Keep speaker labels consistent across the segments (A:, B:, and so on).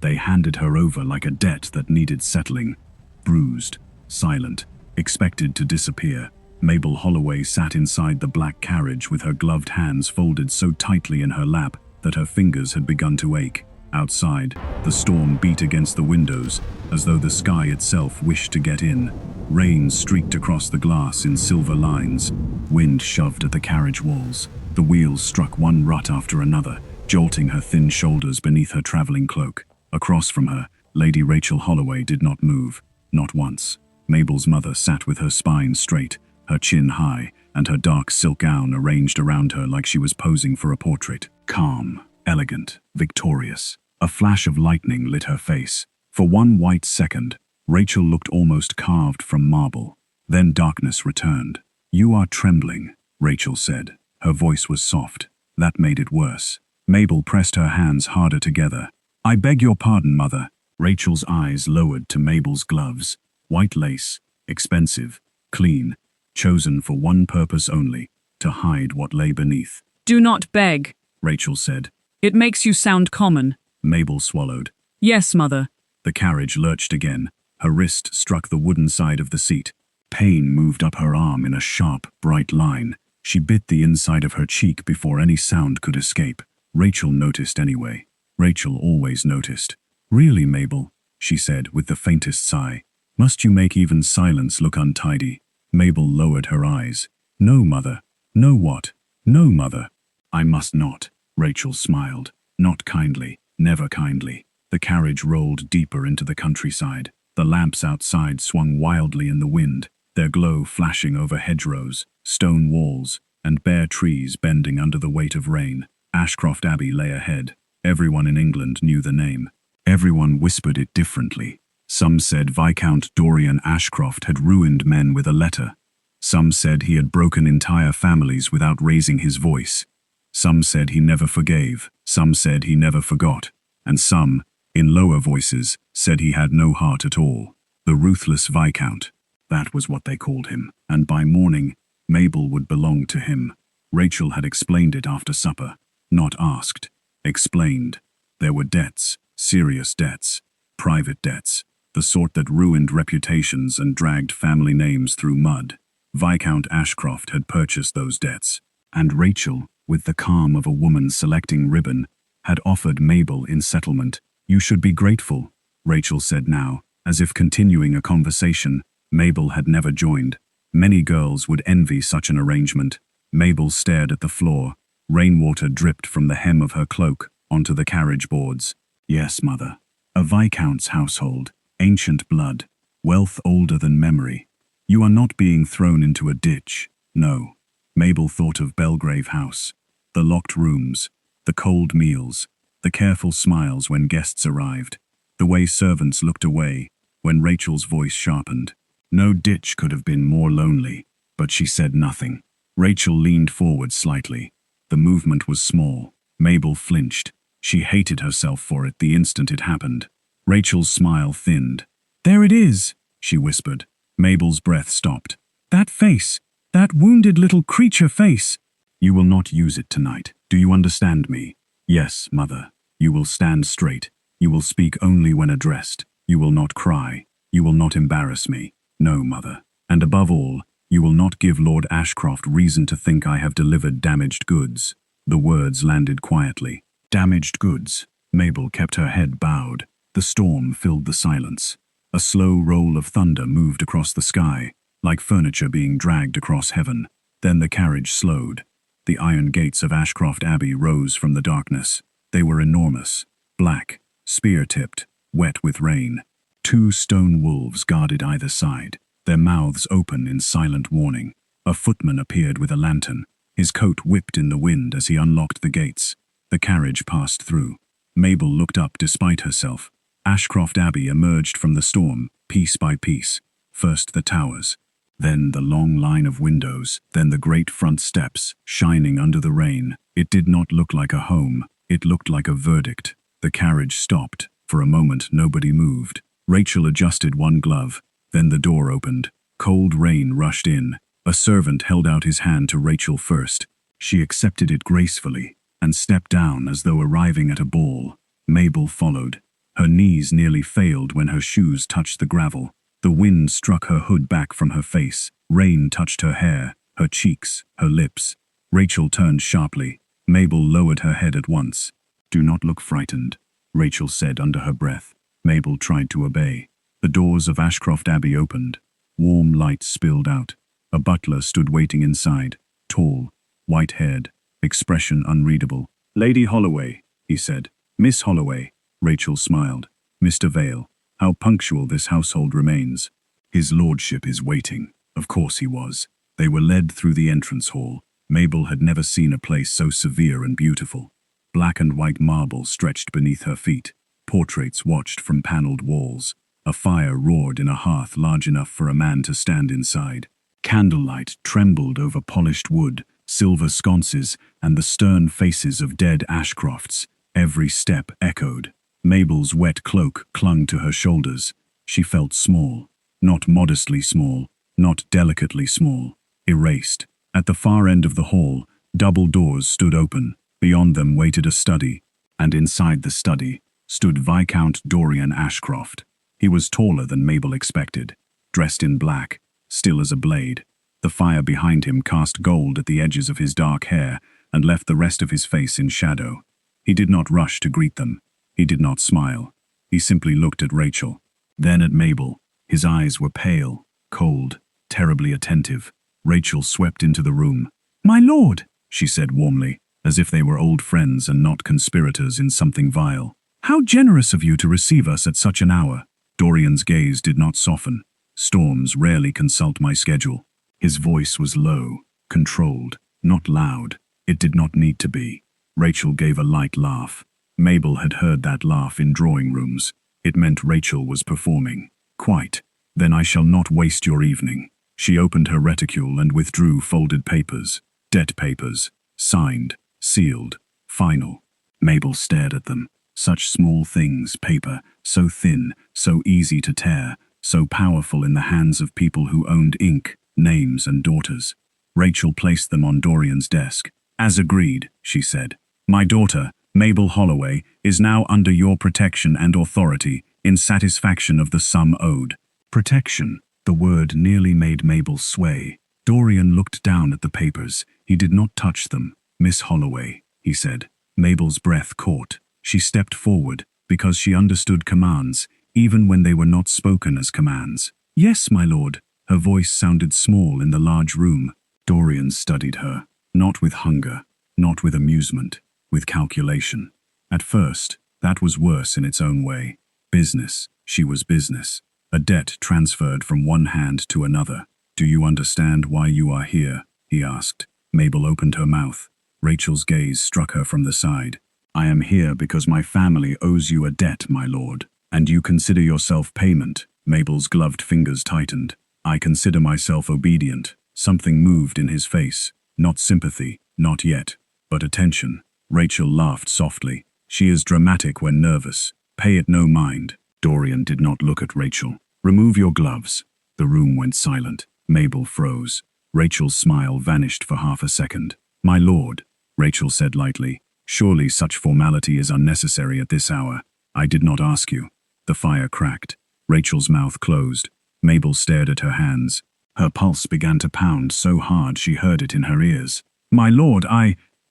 A: They handed her over like a debt that needed settling. Bruised, silent, expected to disappear, Mabel Holloway sat inside the black carriage with her gloved hands folded so tightly in her lap that her fingers had begun to ache. Outside, the storm beat against the windows, as though the sky itself wished to get in. Rain streaked across the glass in silver lines. Wind shoved at the carriage walls. The wheels struck one rut after another, jolting her thin shoulders beneath her traveling cloak. Across from her, Lady Rachel Holloway did not move, not once. Mabel's mother sat with her spine straight, her chin high, and her dark silk gown arranged around her like she was posing for a portrait. Calm, elegant, victorious. A flash of lightning lit her face. For one white second, Rachel looked almost carved from marble. Then darkness returned. "You are trembling," Rachel said. Her voice was soft. That made it worse. Mabel pressed her hands harder together. "I beg your pardon, Mother." Rachel's eyes lowered to Mabel's gloves. White lace, expensive, clean, chosen for one purpose only, to hide what lay beneath.
B: "Do not beg,"
A: Rachel said.
B: "It makes you sound common."
A: Mabel swallowed.
B: "Yes, Mother."
A: The carriage lurched again. Her wrist struck the wooden side of the seat. Pain moved up her arm in a sharp, bright line. She bit the inside of her cheek before any sound could escape. Rachel noticed anyway. Rachel always noticed. "Really, Mabel," she said with the faintest sigh. "Must you make even silence look untidy?" Mabel lowered her eyes. "No, Mother." "No what?" "No, Mother." "I must not." Rachel smiled. Not kindly, never kindly. The carriage rolled deeper into the countryside. The lamps outside swung wildly in the wind, their glow flashing over hedgerows, stone walls, and bare trees bending under the weight of rain. Ashcroft Abbey lay ahead. Everyone in England knew the name. Everyone whispered it differently. Some said Viscount Dorian Ashcroft had ruined men with a letter. Some said he had broken entire families without raising his voice. Some said he never forgave. Some said he never forgot. And some, in lower voices, said he had no heart at all. The Ruthless Viscount. That was what they called him. And by morning, Mabel would belong to him. Rachel had explained it after supper. Not asked. Explained. There were debts, serious debts, private debts, the sort that ruined reputations and dragged family names through mud. Viscount Ashcroft had purchased those debts, and Rachel, with the calm of a woman selecting ribbon, had offered Mabel in settlement. "You should be grateful," Rachel said now, as if continuing a conversation Mabel had never joined. Many girls would envy such an arrangement. Mabel stared at the floor. Rainwater dripped from the hem of her cloak onto the carriage boards. "Yes, Mother. A Viscount's household, ancient blood, wealth older than memory. You are not being thrown into a ditch, no." Mabel thought of Belgrave House, the locked rooms, the cold meals, the careful smiles when guests arrived, the way servants looked away when Rachel's voice sharpened. No ditch could have been more lonely, but she said nothing. Rachel leaned forward slightly. The movement was small. Mabel flinched. She hated herself for it the instant it happened. Rachel's smile thinned. "There it is," she whispered. Mabel's breath stopped. "That face, that wounded little creature face." "You will not use it tonight. Do you understand me?" "Yes, Mother. You will stand straight. You will speak only when addressed. You will not cry. You will not embarrass me. No, Mother. And above all, you will not give Lord Ashcroft reason to think I have delivered damaged goods." The words landed quietly. Damaged goods. Mabel kept her head bowed. The storm filled the silence. A slow roll of thunder moved across the sky, like furniture being dragged across heaven. Then the carriage slowed. The iron gates of Ashcroft Abbey rose from the darkness. They were enormous, black, spear-tipped, wet with rain. 2 stone wolves guarded either side, their mouths open in silent warning. A footman appeared with a lantern. His coat whipped in the wind as he unlocked the gates. The carriage passed through. Mabel looked up despite herself. Ashcroft Abbey emerged from the storm, piece by piece. First the towers, then the long line of windows, then the great front steps, shining under the rain. It did not look like a home. It looked like a verdict. The carriage stopped. For a moment, nobody moved. Rachel adjusted one glove. Then the door opened. Cold rain rushed in. A servant held out his hand to Rachel first. She accepted it gracefully and stepped down as though arriving at a ball. Mabel followed. Her knees nearly failed when her shoes touched the gravel. The wind struck her hood back from her face. Rain touched her hair, her cheeks, her lips. Rachel turned sharply. Mabel lowered her head at once. "Do not look frightened," Rachel said under her breath. Mabel tried to obey. The doors of Ashcroft Abbey opened. Warm light spilled out. A butler stood waiting inside, tall, white-haired, expression unreadable. "Lady Holloway," he said. "Miss Holloway." Rachel smiled. "Mr. Vale, how punctual this household remains." "His lordship is waiting." Of course he was. They were led through the entrance hall. Mabel had never seen a place so severe and beautiful. Black and white marble stretched beneath her feet. Portraits watched from paneled walls. A fire roared in a hearth large enough for a man to stand inside. Candlelight trembled over polished wood, silver sconces, and the stern faces of dead Ashcrofts. Every step echoed. Mabel's wet cloak clung to her shoulders. She felt small. Not modestly small, not delicately small. Erased. At the far end of the hall, double doors stood open. Beyond them waited a study, and inside the study stood Viscount Dorian Ashcroft. He was taller than Mabel expected, dressed in black, still as a blade. The fire behind him cast gold at the edges of his dark hair and left the rest of his face in shadow. He did not rush to greet them. He did not smile. He simply looked at Rachel, then at Mabel. His eyes were pale, cold, terribly attentive. Rachel swept into the room. "My lord," she said warmly, as if they were old friends and not conspirators in something vile. "How generous of you to receive us at such an hour." Dorian's gaze did not soften. "Storms rarely consult my schedule." His voice was low, controlled, not loud. It did not need to be. Rachel gave a light laugh. Mabel had heard that laugh in drawing rooms. It meant Rachel was performing. "Quite. Then I shall not waste your evening." She opened her reticule and withdrew folded papers. Debt papers. Signed, sealed, final. Mabel stared at them. Such small things, paper, so thin, so easy to tear, so powerful in the hands of people who owned ink, names and daughters. Rachel placed them on Dorian's desk. "As agreed," she said. "My daughter, Mabel Holloway, is now under your protection and authority in satisfaction of the sum owed." Protection. The word nearly made Mabel sway. Dorian looked down at the papers. He did not touch them. "Miss Holloway," he said. Mabel's breath caught. She stepped forward, because she understood commands, even when they were not spoken as commands. "Yes, my lord." Her voice sounded small in the large room. Dorian studied her, not with hunger, not with amusement, with calculation. At first, that was worse in its own way. Business. She was business. A debt transferred from one hand to another. "Do you understand why you are here?" he asked. Mabel opened her mouth. Rachel's gaze struck her from the side. "I am here because my family owes you a debt, my lord, and you consider yourself payment." Mabel's gloved fingers tightened. "I consider myself obedient." Something moved in his face. Not sympathy, not yet, but attention. Rachel laughed softly. "She is dramatic when nervous. Pay it no mind." Dorian did not look at Rachel. "Remove your gloves." The room went silent. Mabel froze. Rachel's smile vanished for half a second. "My lord," Rachel said lightly, "surely such formality is unnecessary at this hour. I did not ask you." The fire cracked. Rachel's mouth closed. Mabel stared at her hands. Her pulse began to pound so hard she heard it in her ears. "My lord,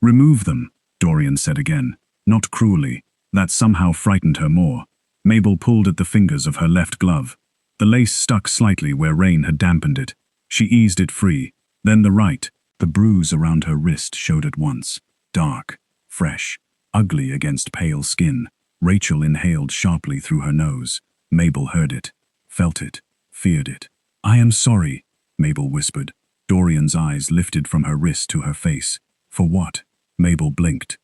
A: Remove them," Dorian said again. Not cruelly. That somehow frightened her more. Mabel pulled at the fingers of her left glove. The lace stuck slightly where rain had dampened it. She eased it free. Then the right. The bruise around her wrist showed at once. Dark, fresh, ugly against pale skin. Rachel inhaled sharply through her nose. Mabel heard it, felt it, feared it. "I am sorry," Mabel whispered. Dorian's eyes lifted from her wrist to her face. "For what?" Mabel blinked.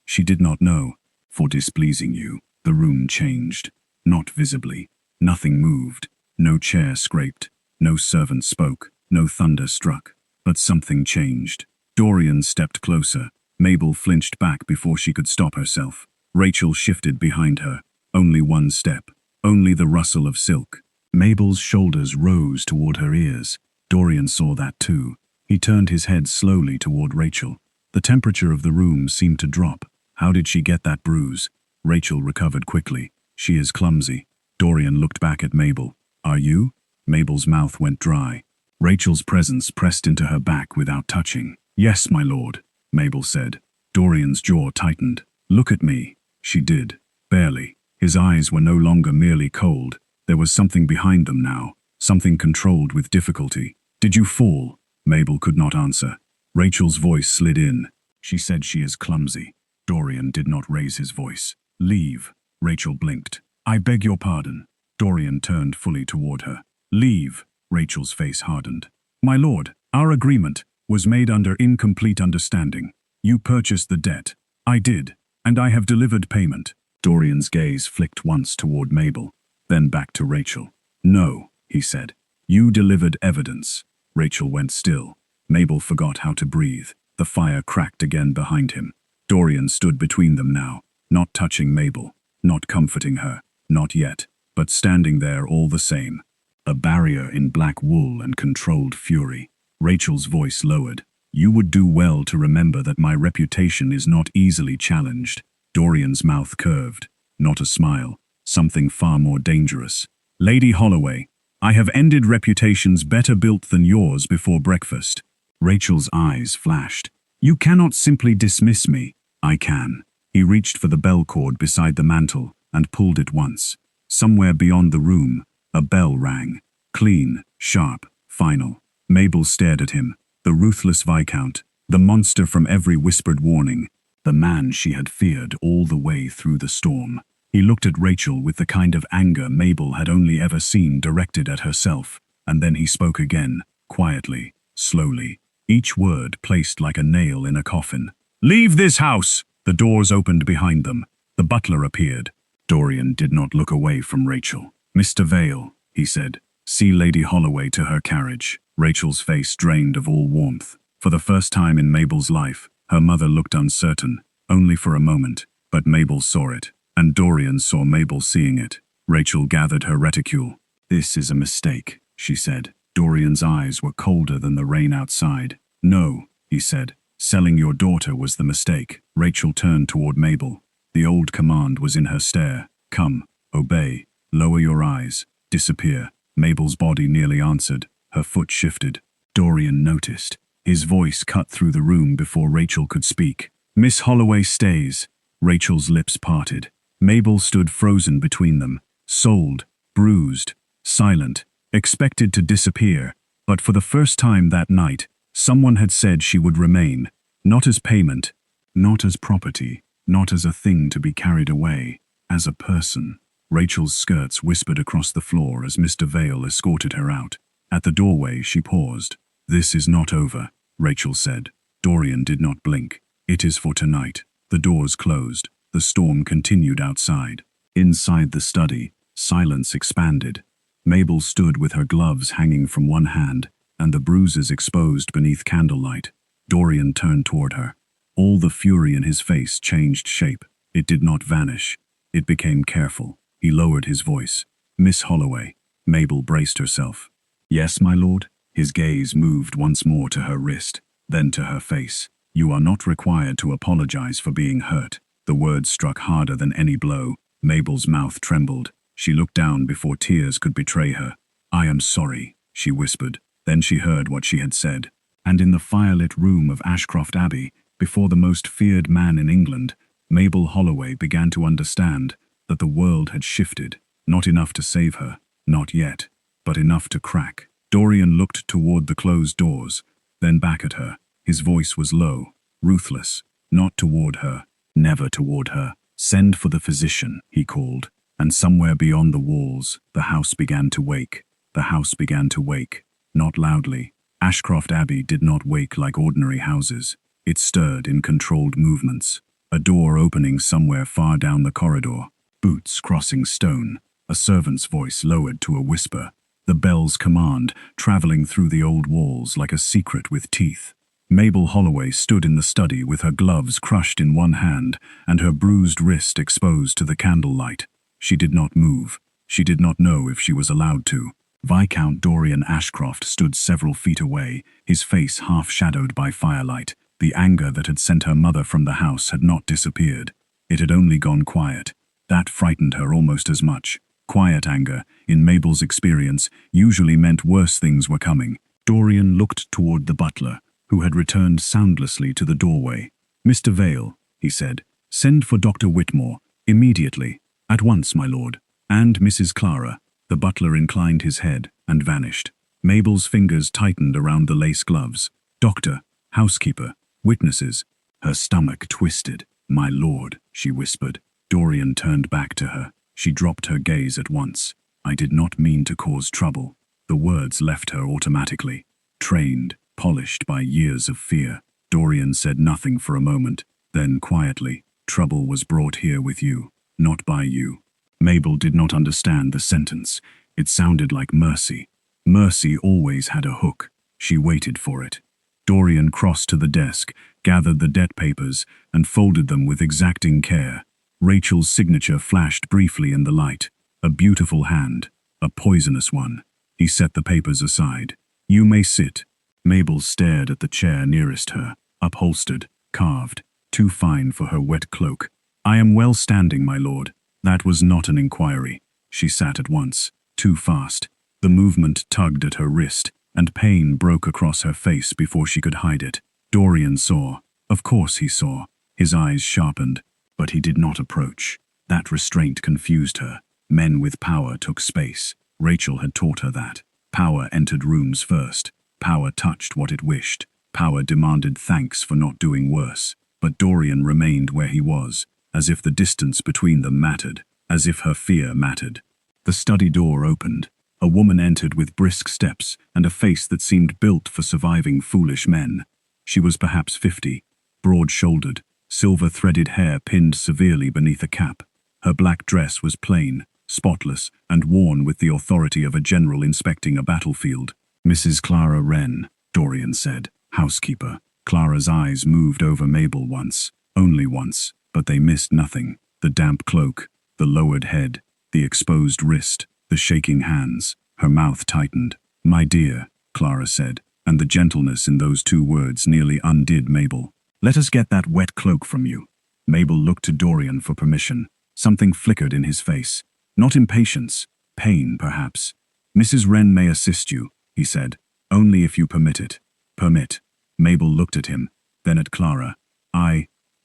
A: She did not know. "For displeasing you." The room changed. Not visibly. Nothing moved. No chair scraped. No servant spoke. No thunder struck. But something changed. Dorian stepped closer. Mabel flinched back before she could stop herself. Rachel shifted behind her. Only one step. Only the rustle of silk. Mabel's shoulders rose toward her ears. Dorian saw that too. He turned his head slowly toward Rachel. The temperature of the room seemed to drop. How did she get that bruise? Rachel recovered quickly. She is clumsy. Dorian looked back at Mabel. Are you? Mabel's mouth went dry. Rachel's presence pressed into her back without touching. Yes, my lord, Mabel said. Dorian's jaw tightened. Look at me. She did. Barely. His eyes were no longer merely cold. There was something behind them now, something controlled with difficulty. Did you fall? Mabel could not answer. Rachel's voice slid in. She said she is clumsy. Dorian did not raise his voice. Leave. Rachel blinked. I beg your pardon. Dorian turned fully toward her. Leave. Rachel's face hardened. My lord, our agreement was made under incomplete understanding. You purchased the debt. I did, and I have delivered payment. Dorian's gaze flicked once toward Mabel, then back to Rachel. No, he said. You delivered evidence. Rachel went still. Mabel forgot how to breathe. The fire cracked again behind him. Dorian stood between them now, not touching Mabel, not comforting her, not yet, but standing there all the same. A barrier in black wool and controlled fury. Rachel's voice lowered. You would do well to remember that my reputation is not easily challenged. Dorian's mouth curved. Not a smile. Something far more dangerous. Lady Holloway, I have ended reputations better built than yours before breakfast. Rachel's eyes flashed. You cannot simply dismiss me. I can. He reached for the bell cord beside the mantel and pulled it once. Somewhere beyond the room, a bell rang. Clean, sharp, final. Mabel stared at him. The ruthless Viscount, the monster from every whispered warning, the man she had feared all the way through the storm. He looked at Rachel with the kind of anger Mabel had only ever seen directed at herself, and then he spoke again, quietly, slowly, each word placed like a nail in a coffin. Leave this house! The doors opened behind them. The butler appeared. Dorian did not look away from Rachel. Mr. Vale, he said, see Lady Holloway to her carriage. Rachel's face drained of all warmth. For the first time in Mabel's life, her mother looked uncertain, only for a moment, but Mabel saw it, and Dorian saw Mabel seeing it. Rachel gathered her reticule. This is a mistake, she said. Dorian's eyes were colder than the rain outside. No, he said. Selling your daughter was the mistake. Rachel turned toward Mabel. The old command was in her stare. Come, obey, lower your eyes, disappear. Mabel's body nearly answered. Her foot shifted. Dorian noticed. His voice cut through the room before Rachel could speak. Miss Holloway stays. Rachel's lips parted. Mabel stood frozen between them, sold, bruised, silent, expected to disappear. But for the first time that night, someone had said she would remain, not as payment, not as property, not as a thing to be carried away, as a person. Rachel's skirts whispered across the floor as Mr. Vale escorted her out. At the doorway, she paused. This is not over, Rachel said. Dorian did not blink. It is for tonight. The doors closed. The storm continued outside. Inside the study, silence expanded. Mabel stood with her gloves hanging from one hand and the bruises exposed beneath candlelight. Dorian turned toward her. All the fury in his face changed shape. It did not vanish. It became careful. He lowered his voice. Miss Holloway. Mabel braced herself. Yes, my lord? His gaze moved once more to her wrist, then to her face. You are not required to apologize for being hurt. The words struck harder than any blow. Mabel's mouth trembled. She looked down before tears could betray her. I am sorry, she whispered. Then she heard what she had said. And in the firelit room of Ashcroft Abbey, before the most feared man in England, Mabel Holloway began to understand that the world had shifted, not enough to save her, not yet, but enough to crack. Dorian looked toward the closed doors, then back at her. His voice was low, ruthless, not toward her, never toward her. Send for the physician, he called, and somewhere beyond the walls, the house began to wake. The house began to wake, not loudly. Ashcroft Abbey did not wake like ordinary houses. It stirred in controlled movements. A door opening somewhere far down the corridor. Boots crossing stone. A servant's voice lowered to a whisper. The bell's command, traveling through the old walls like a secret with teeth. Mabel Holloway stood in the study with her gloves crushed in one hand and her bruised wrist exposed to the candlelight. She did not move. She did not know if she was allowed to. Viscount Dorian Ashcroft stood several feet away, his face half-shadowed by firelight. The anger that had sent her mother from the house had not disappeared. It had only gone quiet. That frightened her almost as much. Quiet anger, in Mabel's experience, usually meant worse things were coming. Dorian looked toward the butler, who had returned soundlessly to the doorway. "Mr. Vale," he said, "send for Dr. Whitmore, immediately." "At once, my lord." "And Mrs. Clara." The butler inclined his head and vanished. Mabel's fingers tightened around the lace gloves. "Doctor, housekeeper, witnesses." Her stomach twisted. "My lord," she whispered. Dorian turned back to her. She dropped her gaze at once. "I did not mean to cause trouble." The words left her automatically. Trained, polished by years of fear. Dorian said nothing for a moment. Then quietly, "Trouble was brought here with you, not by you." Mabel did not understand the sentence. It sounded like mercy. Mercy always had a hook. She waited for it. Dorian crossed to the desk, gathered the debt papers, and folded them with exacting care. Rachel's signature flashed briefly in the light. A beautiful hand, a poisonous one. He set the papers aside. "You may sit." Mabel stared at the chair nearest her, upholstered, carved, too fine for her wet cloak. "I am well standing, my lord." That was not an inquiry. She sat at once, too fast. The movement tugged at her wrist, and pain broke across her face before she could hide it. Dorian saw. Of course he saw. His eyes sharpened, but he did not approach. That restraint confused her. Men with power took space. Rachel had taught her that. Power entered rooms first. Power touched what it wished. Power demanded thanks for not doing worse. But Dorian remained where he was, as if the distance between them mattered, as if her fear mattered. The study door opened. A woman entered with brisk steps and a face that seemed built for surviving foolish men. She was perhaps 50, broad-shouldered, silver-threaded hair pinned severely beneath a cap. Her black dress was plain, spotless, and worn with the authority of a general inspecting a battlefield. "Mrs. Clara Wren," Dorian said, "housekeeper." Clara's eyes moved over Mabel once, only once, but they missed nothing. The damp cloak, the lowered head, the exposed wrist, the shaking hands. Her mouth tightened. "My dear," Clara said, and the gentleness in those two words nearly undid Mabel. "Let us get that wet cloak from you." Mabel looked to Dorian for permission. Something flickered in his face. Not impatience, pain, perhaps. "Mrs. Wren may assist you," he said, "only if you permit it." "Permit." Mabel looked at him, then at Clara.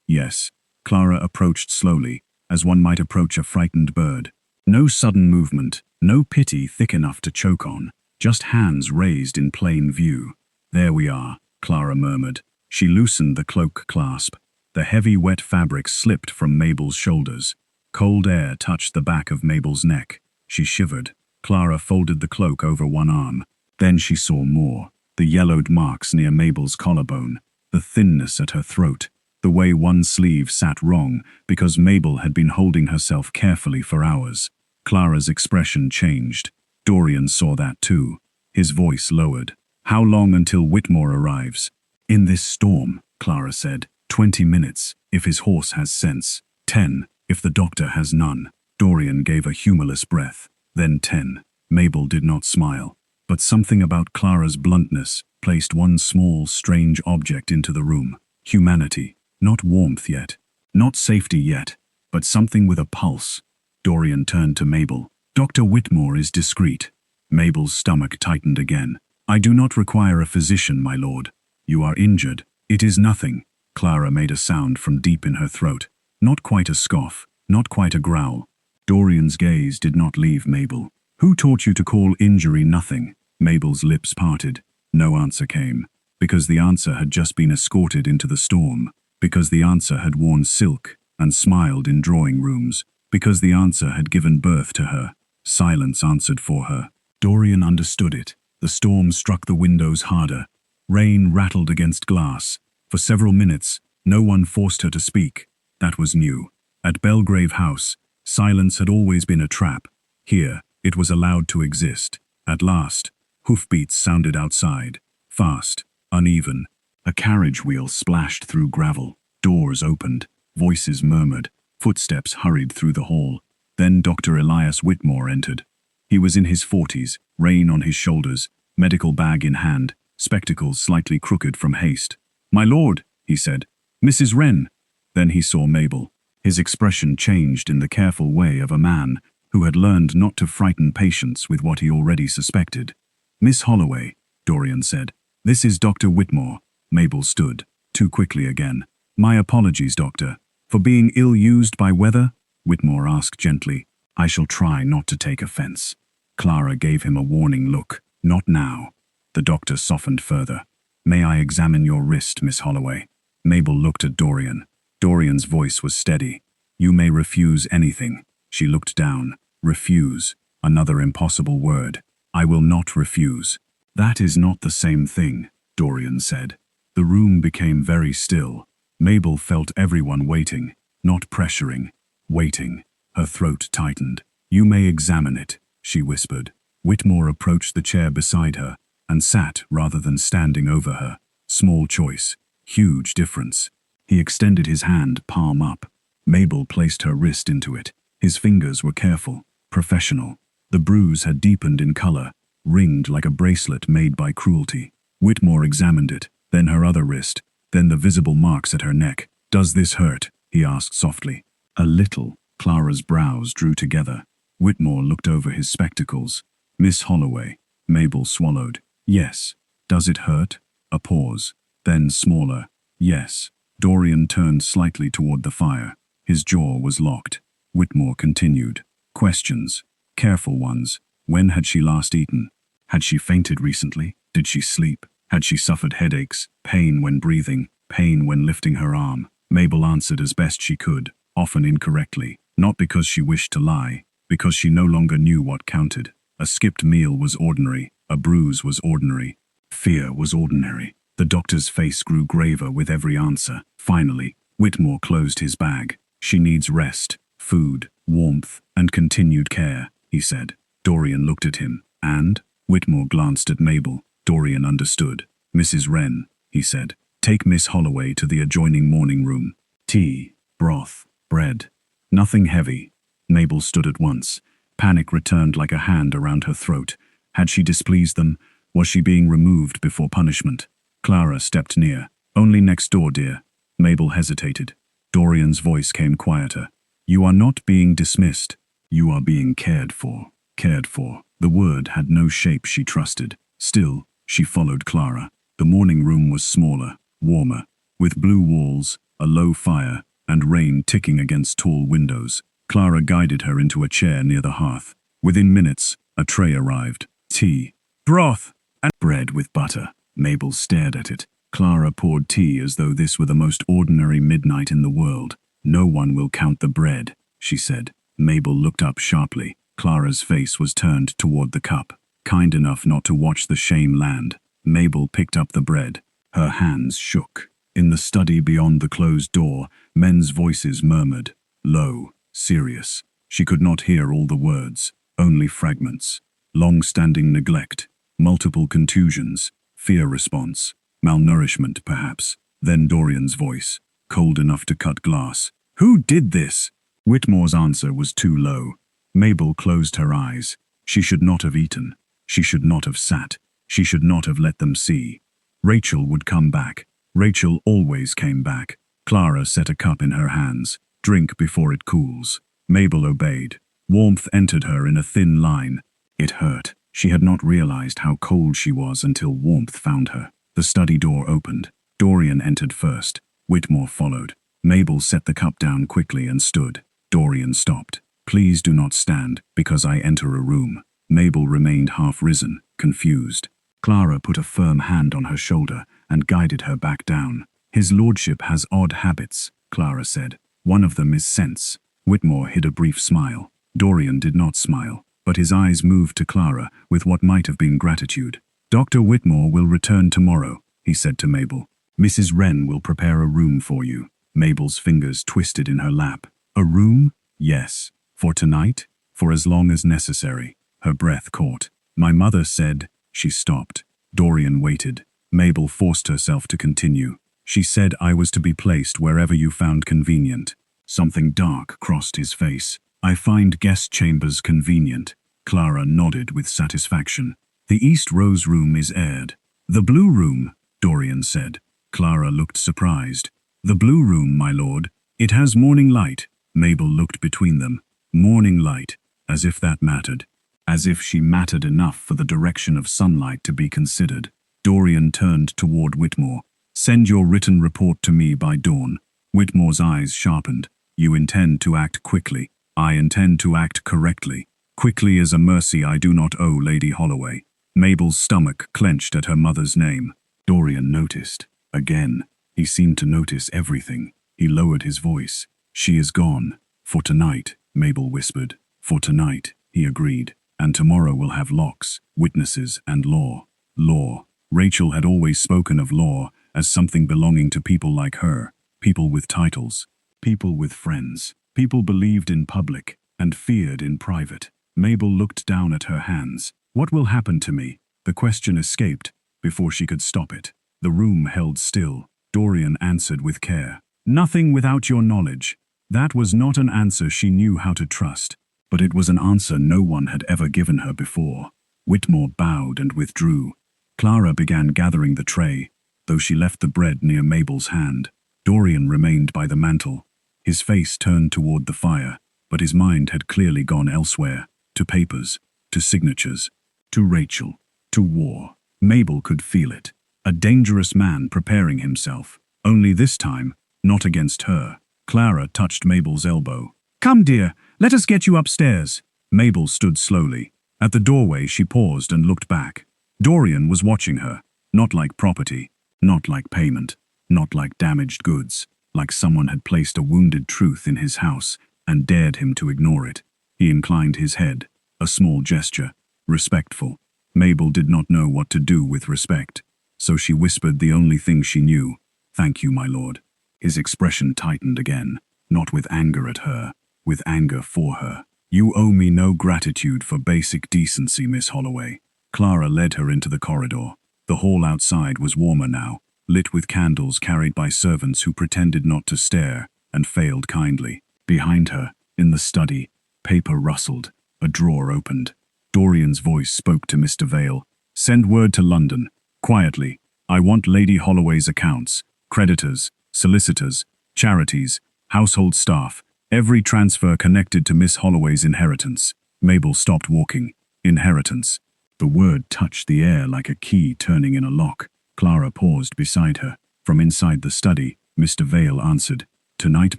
A: Yes." Clara approached slowly, as one might approach a frightened bird. No sudden movement, no pity thick enough to choke on, just hands raised in plain view. "There we are," Clara murmured. She loosened the cloak clasp. The heavy, wet fabric slipped from Mabel's shoulders. Cold air touched the back of Mabel's neck. She shivered. Clara folded the cloak over one arm. Then she saw more. The yellowed marks near Mabel's collarbone, the thinness at her throat, the way one sleeve sat wrong because Mabel had been holding herself carefully for hours. Clara's expression changed. Dorian saw that too. His voice lowered. "How long until Whitmore arrives?" "In this storm," Clara said. 20 minutes, if his horse has sense. 10, if the doctor has none." Dorian gave a humorless breath. Then 10. Mabel did not smile. But something about Clara's bluntness placed one small, strange object into the room. Humanity. Not warmth yet. Not safety yet. But something with a pulse. Dorian turned to Mabel. "Dr. Whitmore is discreet." Mabel's stomach tightened again. "I do not require a physician, my lord." "You are injured." "It is nothing." Clara made a sound from deep in her throat. Not quite a scoff, not quite a growl. Dorian's gaze did not leave Mabel. "Who taught you to call injury nothing?" Mabel's lips parted. No answer came. Because the answer had just been escorted into the storm. Because the answer had worn silk and smiled in drawing rooms. Because the answer had given birth to her. Silence answered for her. Dorian understood it. The storm struck the windows harder. Rain rattled against glass. For several minutes, no one forced her to speak. That was new. At Belgrave House, silence had always been a trap. Here, it was allowed to exist. At last, hoofbeats sounded outside. Fast, uneven. A carriage wheel splashed through gravel. Doors opened. Voices murmured. Footsteps hurried through the hall. Then Dr. Elias Whitmore entered. He was in his 40s, rein on his shoulders, medical bag in hand, spectacles slightly crooked from haste. "My lord," he said. "Mrs. Wren." Then he saw Mabel. His expression changed in the careful way of a man who had learned not to frighten patients with what he already suspected. "Miss Holloway," Dorian said. "This is Dr. Whitmore." Mabel stood, too quickly again. "My apologies, doctor. For being ill-used by weather?" Whitmore asked gently. "I shall try not to take offense." Clara gave him a warning look. "Not now." The doctor softened further. "May I examine your wrist, Miss Holloway?" Mabel looked at Dorian. Dorian's voice was steady. "You may refuse anything." She looked down. "Refuse. Another impossible word. I will not refuse." "That is not the same thing," Dorian said. The room became very still. Mabel felt everyone waiting, not pressuring, waiting. Her throat tightened. "You may examine it," she whispered. Whitmore approached the chair beside her and sat rather than standing over her. Small choice, huge difference. He extended his hand, palm up. Mabel placed her wrist into it. His fingers were careful, professional. The bruise had deepened in color, ringed like a bracelet made by cruelty. Whitmore examined it, then her other wrist, then the visible marks at her neck. "Does this hurt?" he asked softly. "A little." Clara's brows drew together. Whitmore looked over his spectacles. "Miss Holloway." Mabel swallowed. "Yes." "Does it hurt?" A pause. Then smaller. "Yes." Dorian turned slightly toward the fire. His jaw was locked. Whitmore continued. "Questions. Careful ones. When had she last eaten? Had she fainted recently? Did she sleep? Had she suffered headaches, pain when breathing, pain when lifting her arm?" Mabel answered as best she could, often incorrectly, not because she wished to lie, because she no longer knew what counted. A skipped meal was ordinary, a bruise was ordinary, fear was ordinary. The doctor's face grew graver with every answer. Finally, Whitmore closed his bag. "She needs rest, food, warmth, and continued care," he said. Dorian looked at him, and Whitmore glanced at Mabel. Dorian understood. "Mrs. Wren," he said, "take Miss Holloway to the adjoining morning room. Tea, broth, bread. Nothing heavy." Mabel stood at once. Panic returned like a hand around her throat. Had she displeased them? Was she being removed before punishment? Clara stepped near. "Only next door, dear." Mabel hesitated. Dorian's voice came quieter. "You are not being dismissed. You are being cared for." Cared for. The word had no shape she trusted. Still, she followed Clara. The morning room was smaller, warmer, with blue walls, a low fire, and rain ticking against tall windows. Clara guided her into a chair near the hearth. Within minutes, a tray arrived. Tea, broth, and bread with butter. Mabel stared at it. Clara poured tea as though this were the most ordinary midnight in the world. "No one will count the bread," she said. Mabel looked up sharply. Clara's face was turned toward the cup, kind enough not to watch the shame land. Mabel picked up the bread. Her hands shook. In the study beyond the closed door, men's voices murmured, low, serious. She could not hear all the words, only fragments. Long-standing neglect, multiple contusions, fear response, malnourishment perhaps. Then Dorian's voice, cold enough to cut glass. "Who did this?" Whitmore's answer was too low. Mabel closed her eyes. She should not have eaten. She should not have sat. She should not have let them see. Rachel would come back. Rachel always came back. Clara set a cup in her hands. "Drink before it cools." Mabel obeyed. Warmth entered her in a thin line. It hurt. She had not realized how cold she was until warmth found her. The study door opened. Dorian entered first. Whitmore followed. Mabel set the cup down quickly and stood. Dorian stopped. "Please do not stand, because I enter a room." Mabel remained half-risen, confused. Clara put a firm hand on her shoulder and guided her back down. "His lordship has odd habits," Clara said. "One of them is sense." Whitmore hid a brief smile. Dorian did not smile, but his eyes moved to Clara with what might have been gratitude. "Dr. Whitmore will return tomorrow," he said to Mabel. "Mrs. Wren will prepare a room for you." Mabel's fingers twisted in her lap. "A room?" "Yes. For tonight? For as long as necessary." Her breath caught. "My mother said—" She stopped. Dorian waited. Mabel forced herself to continue. "She said I was to be placed wherever you found convenient." Something dark crossed his face. "I find guest chambers convenient." Clara nodded with satisfaction. "The East Rose room is aired." "The Blue room," Dorian said. Clara looked surprised. "The Blue room, my lord. It has morning light." Mabel looked between them. Morning light, as if that mattered. As if she mattered enough for the direction of sunlight to be considered. Dorian turned toward Whitmore. Send your written report to me by dawn. Whitmore's eyes sharpened. You intend to act quickly. I intend to act correctly. Quickly as a mercy I do not owe Lady Holloway. Mabel's stomach clenched at her mother's name. Dorian noticed. Again, he seemed to notice everything. He lowered his voice. She is gone. For tonight, Mabel whispered. For tonight, he agreed. And tomorrow we'll have locks, witnesses, and law. Law. Rachel had always spoken of law as something belonging to people like her, people with titles, people with friends. People believed in public and feared in private. Mabel looked down at her hands. What will happen to me? The question escaped before she could stop it. The room held still. Dorian answered with care. Nothing without your knowledge. That was not an answer she knew how to trust, but it was an answer no one had ever given her before. Whitmore bowed and withdrew. Clara began gathering the tray, though she left the bread near Mabel's hand. Dorian remained by the mantel. His face turned toward the fire, but his mind had clearly gone elsewhere, to papers, to signatures, to Rachel, to war. Mabel could feel it. A dangerous man preparing himself. Only this time, not against her. Clara touched Mabel's elbow. Come, dear, let us get you upstairs. Mabel stood slowly. At the doorway she paused and looked back. Dorian was watching her, not like property, not like payment, not like damaged goods, like someone had placed a wounded truth in his house and dared him to ignore it. He inclined his head, a small gesture, respectful. Mabel did not know what to do with respect, so she whispered the only thing she knew. Thank you, my lord. His expression tightened again, not with anger at her, with anger for her. You owe me no gratitude for basic decency, Miss Holloway. Clara led her into the corridor. The hall outside was warmer now, lit with candles carried by servants who pretended not to stare and failed kindly. Behind her, in the study, paper rustled, a drawer opened. Dorian's voice spoke to Mr. Vale. Send word to London, quietly. I want Lady Holloway's accounts, creditors, solicitors, charities, household staff, every transfer connected to Miss Holloway's inheritance. Mabel stopped walking. Inheritance. The word touched the air like a key turning in a lock. Clara paused beside her. From inside the study, Mr. Vale answered. Tonight,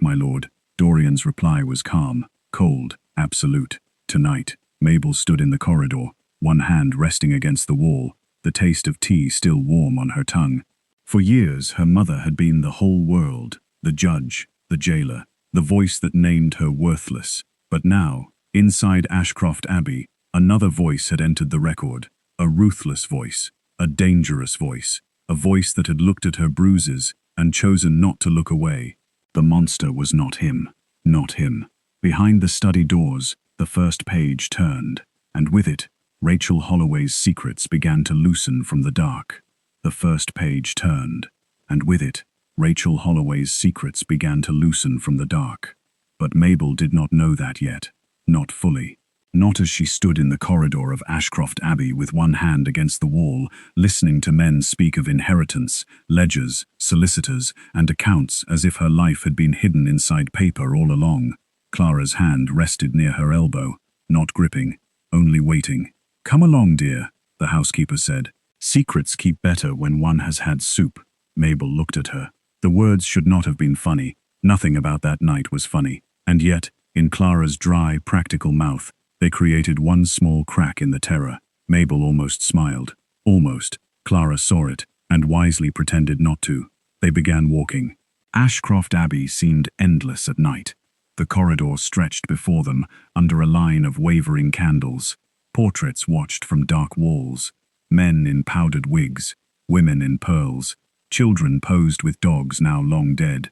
A: my lord. Dorian's reply was calm, cold, absolute. Tonight. Mabel stood in the corridor, one hand resting against the wall, the taste of tea still warm on her tongue. For years, her mother had been the whole world, the judge, the jailer, the voice that named her worthless. But now, inside Ashcroft Abbey, another voice had entered the record, a ruthless voice, a dangerous voice, a voice that had looked at her bruises and chosen not to look away. The monster was not him, not him. Behind the study doors, the first page turned, and with it, Rachel Holloway's secrets began to loosen from the dark. The first page turned, and with it, Rachel Holloway's secrets began to loosen from the dark. But Mabel did not know that yet, not fully. Not as she stood in the corridor of Ashcroft Abbey with one hand against the wall, listening to men speak of inheritance, ledgers, solicitors, and accounts as if her life had been hidden inside paper all along. Clara's hand rested near her elbow, not gripping, only waiting. Come along, dear, the housekeeper said. Secrets keep better when one has had soup. Mabel looked at her. The words should not have been funny. Nothing about that night was funny. And yet, in Clara's dry, practical mouth, they created one small crack in the terror. Mabel almost smiled. Almost. Clara saw it, and wisely pretended not to. They began walking. Ashcroft Abbey seemed endless at night. The corridor stretched before them, under a line of wavering candles. Portraits watched from dark walls. Men in powdered wigs, women in pearls, children posed with dogs now long dead.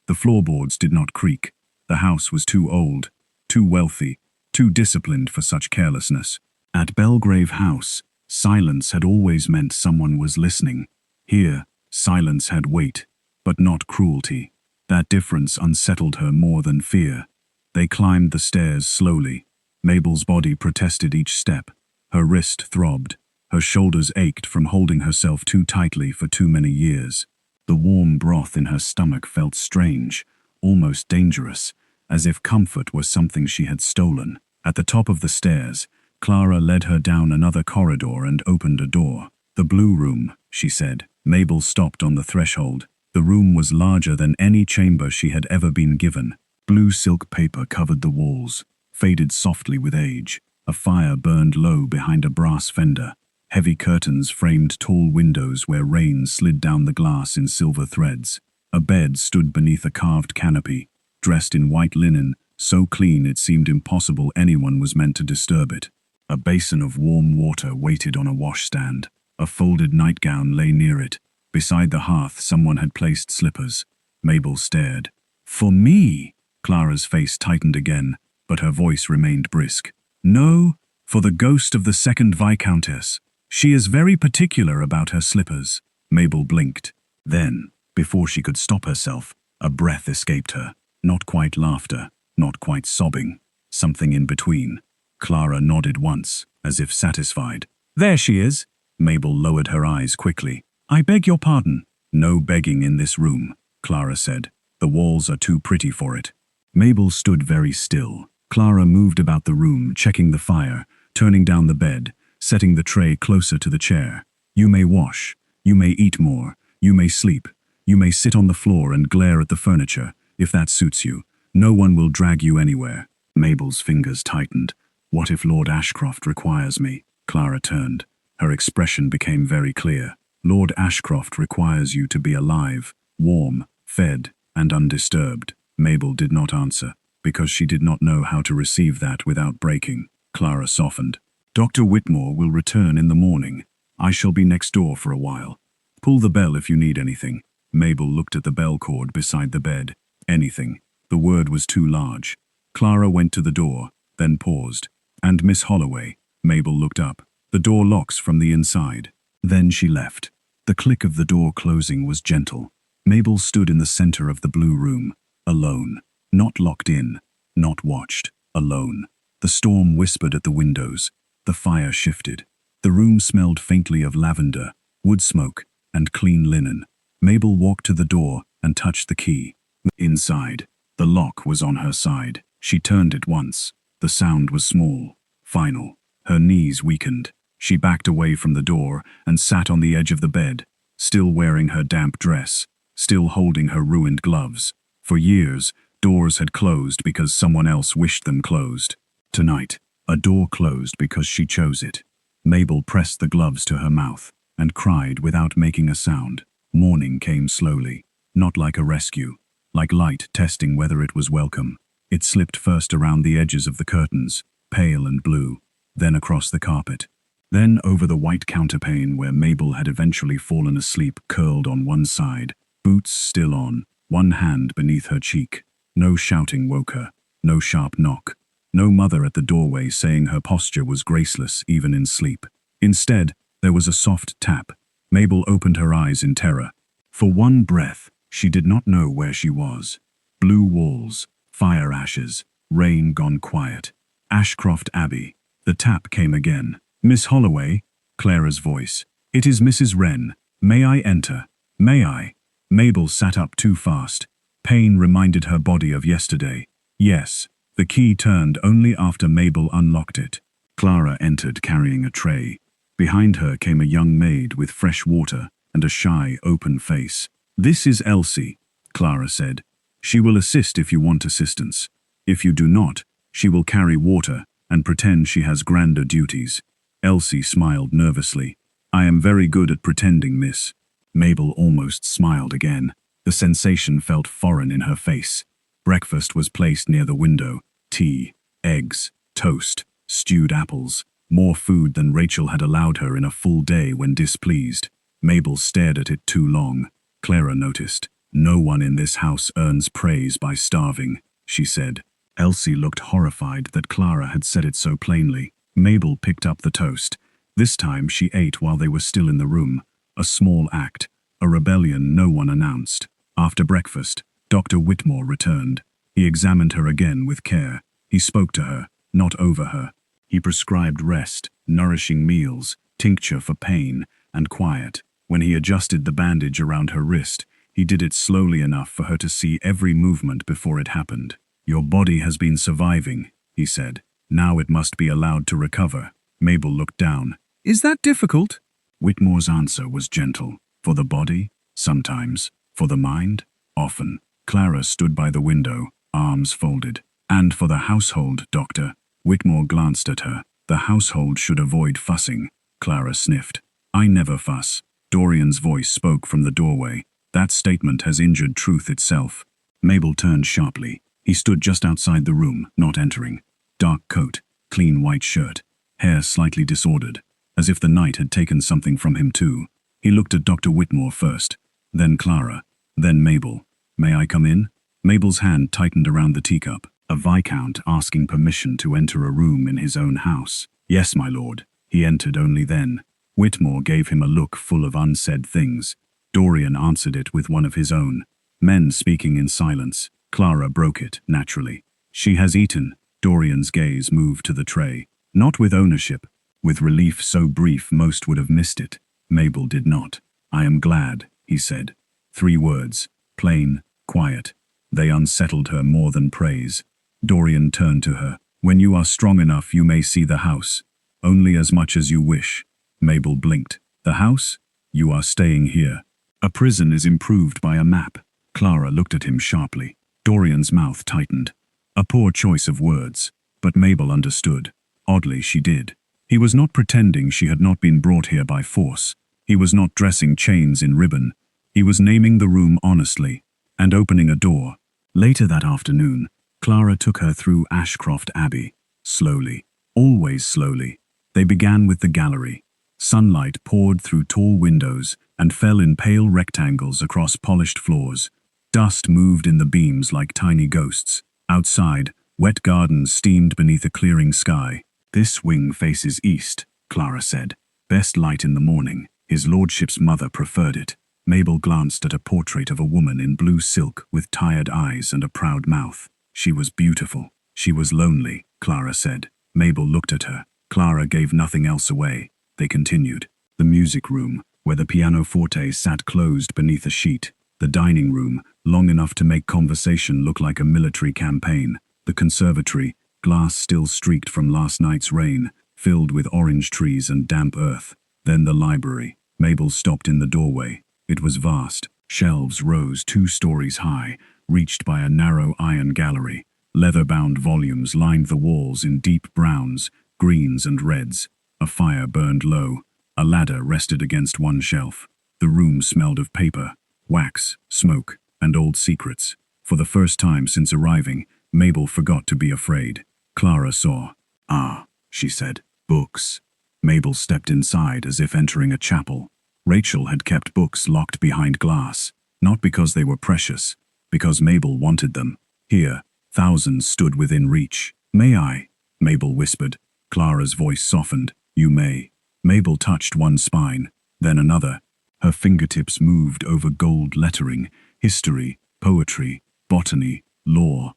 A: The floorboards did not creak. The house was too old, too wealthy, too disciplined for such carelessness. At Belgrave House, silence had always meant someone was listening. Here, silence had weight, but not cruelty. That difference unsettled her more than fear. They climbed the stairs slowly. Mabel's body protested each step. Her wrist throbbed. Her shoulders ached from holding herself too tightly for too many years. The warm broth in her stomach felt strange, almost dangerous, as if comfort was something she had stolen. At the top of the stairs, Clara led her down another corridor and opened a door. "The blue room," she said. Mabel stopped on the threshold. The room was larger than any chamber she had ever been given. Blue silk paper covered the walls, faded softly with age. A fire burned low behind a brass fender. Heavy curtains framed tall windows where rain slid down the glass in silver threads. A bed stood beneath a carved canopy, dressed in white linen, so clean it seemed impossible anyone was meant to disturb it. A basin of warm water waited on a washstand. A folded nightgown lay near it. Beside the hearth, someone had placed slippers. Mabel stared. "For me?" Clara's face tightened again, but her voice remained brisk. "No, for the ghost of the second Viscountess. She is very particular about her slippers." Mabel blinked. Then, before she could stop herself, a breath escaped her. Not quite laughter, not quite sobbing. Something in between. Clara nodded once, as if satisfied. "There she is." Mabel lowered her eyes quickly. "I beg your pardon." "No begging in this room," Clara said. "The walls are too pretty for it." Mabel stood very still. Clara moved about the room, checking the fire, turning down the bed, setting the tray closer to the chair. "You may wash. You may eat more. You may sleep. You may sit on the floor and glare at the furniture, if that suits you. No one will drag you anywhere." Mabel's fingers tightened. "What if Lord Ashcroft requires me?" Clara turned. Her expression became very clear. "Lord Ashcroft requires you to be alive, warm, fed, and undisturbed." Mabel did not answer, because she did not know how to receive that without breaking. Clara softened. "Dr. Whitmore will return in the morning. I shall be next door for a while. Pull the bell if you need anything." Mabel looked at the bell cord beside the bed. Anything. The word was too large. Clara went to the door, then paused. "And Miss Holloway." Mabel looked up. "The door locks from the inside." Then she left. The click of the door closing was gentle. Mabel stood in the center of the blue room, alone. Not locked in, not watched, alone. The storm whispered at the windows. The fire shifted. The room smelled faintly of lavender, wood smoke, and clean linen. Mabel walked to the door and touched the key. Inside, the lock was on her side. She turned it once. The sound was small, final. Her knees weakened. She backed away from the door and sat on the edge of the bed, still wearing her damp dress, still holding her ruined gloves. For years, doors had closed because someone else wished them closed. Tonight, a door closed because she chose it. Mabel pressed the gloves to her mouth and cried without making a sound. Morning came slowly, not like a rescue, like light testing whether it was welcome. It slipped first around the edges of the curtains, pale and blue, then across the carpet. Then over the white counterpane where Mabel had eventually fallen asleep curled on one side, boots still on, one hand beneath her cheek. No shouting woke her, no sharp knock, no mother at the doorway saying her posture was graceless even in sleep. Instead, there was a soft tap. Mabel opened her eyes in terror. For one breath, she did not know where she was. Blue walls, fire ashes, rain gone quiet. Ashcroft Abbey. The tap came again. "Miss Holloway," Clara's voice. "It is Mrs. Wren. May I enter? May I?" Mabel sat up too fast. Pain reminded her body of yesterday. Yes, the key turned only after Mabel unlocked it. Clara entered carrying a tray. Behind her came a young maid with fresh water and a shy, open face. "This is Elsie," Clara said. "She will assist if you want assistance. If you do not, she will carry water and pretend she has grander duties." Elsie smiled nervously. "I am very good at pretending, miss." Mabel almost smiled again. The sensation felt foreign in her face. Breakfast was placed near the window. Tea, eggs, toast, stewed apples. More food than Rachel had allowed her in a full day when displeased. Mabel stared at it too long. Clara noticed. "No one in this house earns praise by starving," she said. Elsie looked horrified that Clara had said it so plainly. Mabel picked up the toast. This time she ate while they were still in the room. A small act, a rebellion no one announced. After breakfast, Dr. Whitmore returned. He examined her again with care. He spoke to her, not over her. He prescribed rest, nourishing meals, tincture for pain, and quiet. When he adjusted the bandage around her wrist, he did it slowly enough for her to see every movement before it happened. Your body has been surviving, he said. Now it must be allowed to recover. Mabel looked down. Is that difficult? Whitmore's answer was gentle. For the body? Sometimes. For the mind? Often. Clara stood by the window, arms folded. And for the household, Doctor? Whitmore glanced at her. The household should avoid fussing. Clara sniffed. I never fuss. Dorian's voice spoke from the doorway. That statement has injured truth itself. Mabel turned sharply. He stood just outside the room, not entering. Dark coat, clean white shirt, hair slightly disordered, as if the night had taken something from him too. He looked at Dr. Whitmore first, then Clara, then Mabel. May I come in? Mabel's hand tightened around the teacup, a Viscount asking permission to enter a room in his own house. Yes, my lord. He entered only then. Whitmore gave him a look full of unsaid things. Dorian answered it with one of his own. Men speaking in silence. Clara broke it, naturally. She has eaten. Dorian's gaze moved to the tray. Not with ownership. With relief so brief most would have missed it. Mabel did not. I am glad, he said. 3 words. Plain, quiet. They unsettled her more than praise. Dorian turned to her. When you are strong enough you may see the house. Only as much as you wish. Mabel blinked. The house? You are staying here. A prison is improved by a map. Clara looked at him sharply. Dorian's mouth tightened. A poor choice of words, but Mabel understood. Oddly, she did. He was not pretending she had not been brought here by force. He was not dressing chains in ribbon. He was naming the room honestly, and opening a door. Later that afternoon, Clara took her through Ashcroft Abbey. Slowly, always slowly. They began with the gallery. Sunlight poured through tall windows and fell in pale rectangles across polished floors. Dust moved in the beams like tiny ghosts. Outside, wet gardens steamed beneath a clearing sky. This wing faces east, Clara said. Best light in the morning. His lordship's mother preferred it. Mabel glanced at a portrait of a woman in blue silk with tired eyes and a proud mouth. She was beautiful. She was lonely, Clara said. Mabel looked at her. Clara gave nothing else away. They continued. The music room, where the pianoforte sat closed beneath a sheet. The dining room, long enough to make conversation look like a military campaign. The conservatory, glass still streaked from last night's rain, filled with orange trees and damp earth. Then the library. Mabel stopped in the doorway. It was vast. Shelves rose 2 stories high, reached by a narrow iron gallery. Leather-bound volumes lined the walls in deep browns, greens and reds. A fire burned low. A ladder rested against one shelf. The room smelled of paper, wax, smoke, and old secrets. For the first time since arriving, Mabel forgot to be afraid. Clara saw. Ah, she said. Books. Mabel stepped inside as if entering a chapel. Rachel had kept books locked behind glass, not because they were precious, because Mabel wanted them. Here, thousands stood within reach. May I? Mabel whispered. Clara's voice softened. You may. Mabel touched one spine, then another. Her fingertips moved over gold lettering, history, poetry, botany, law.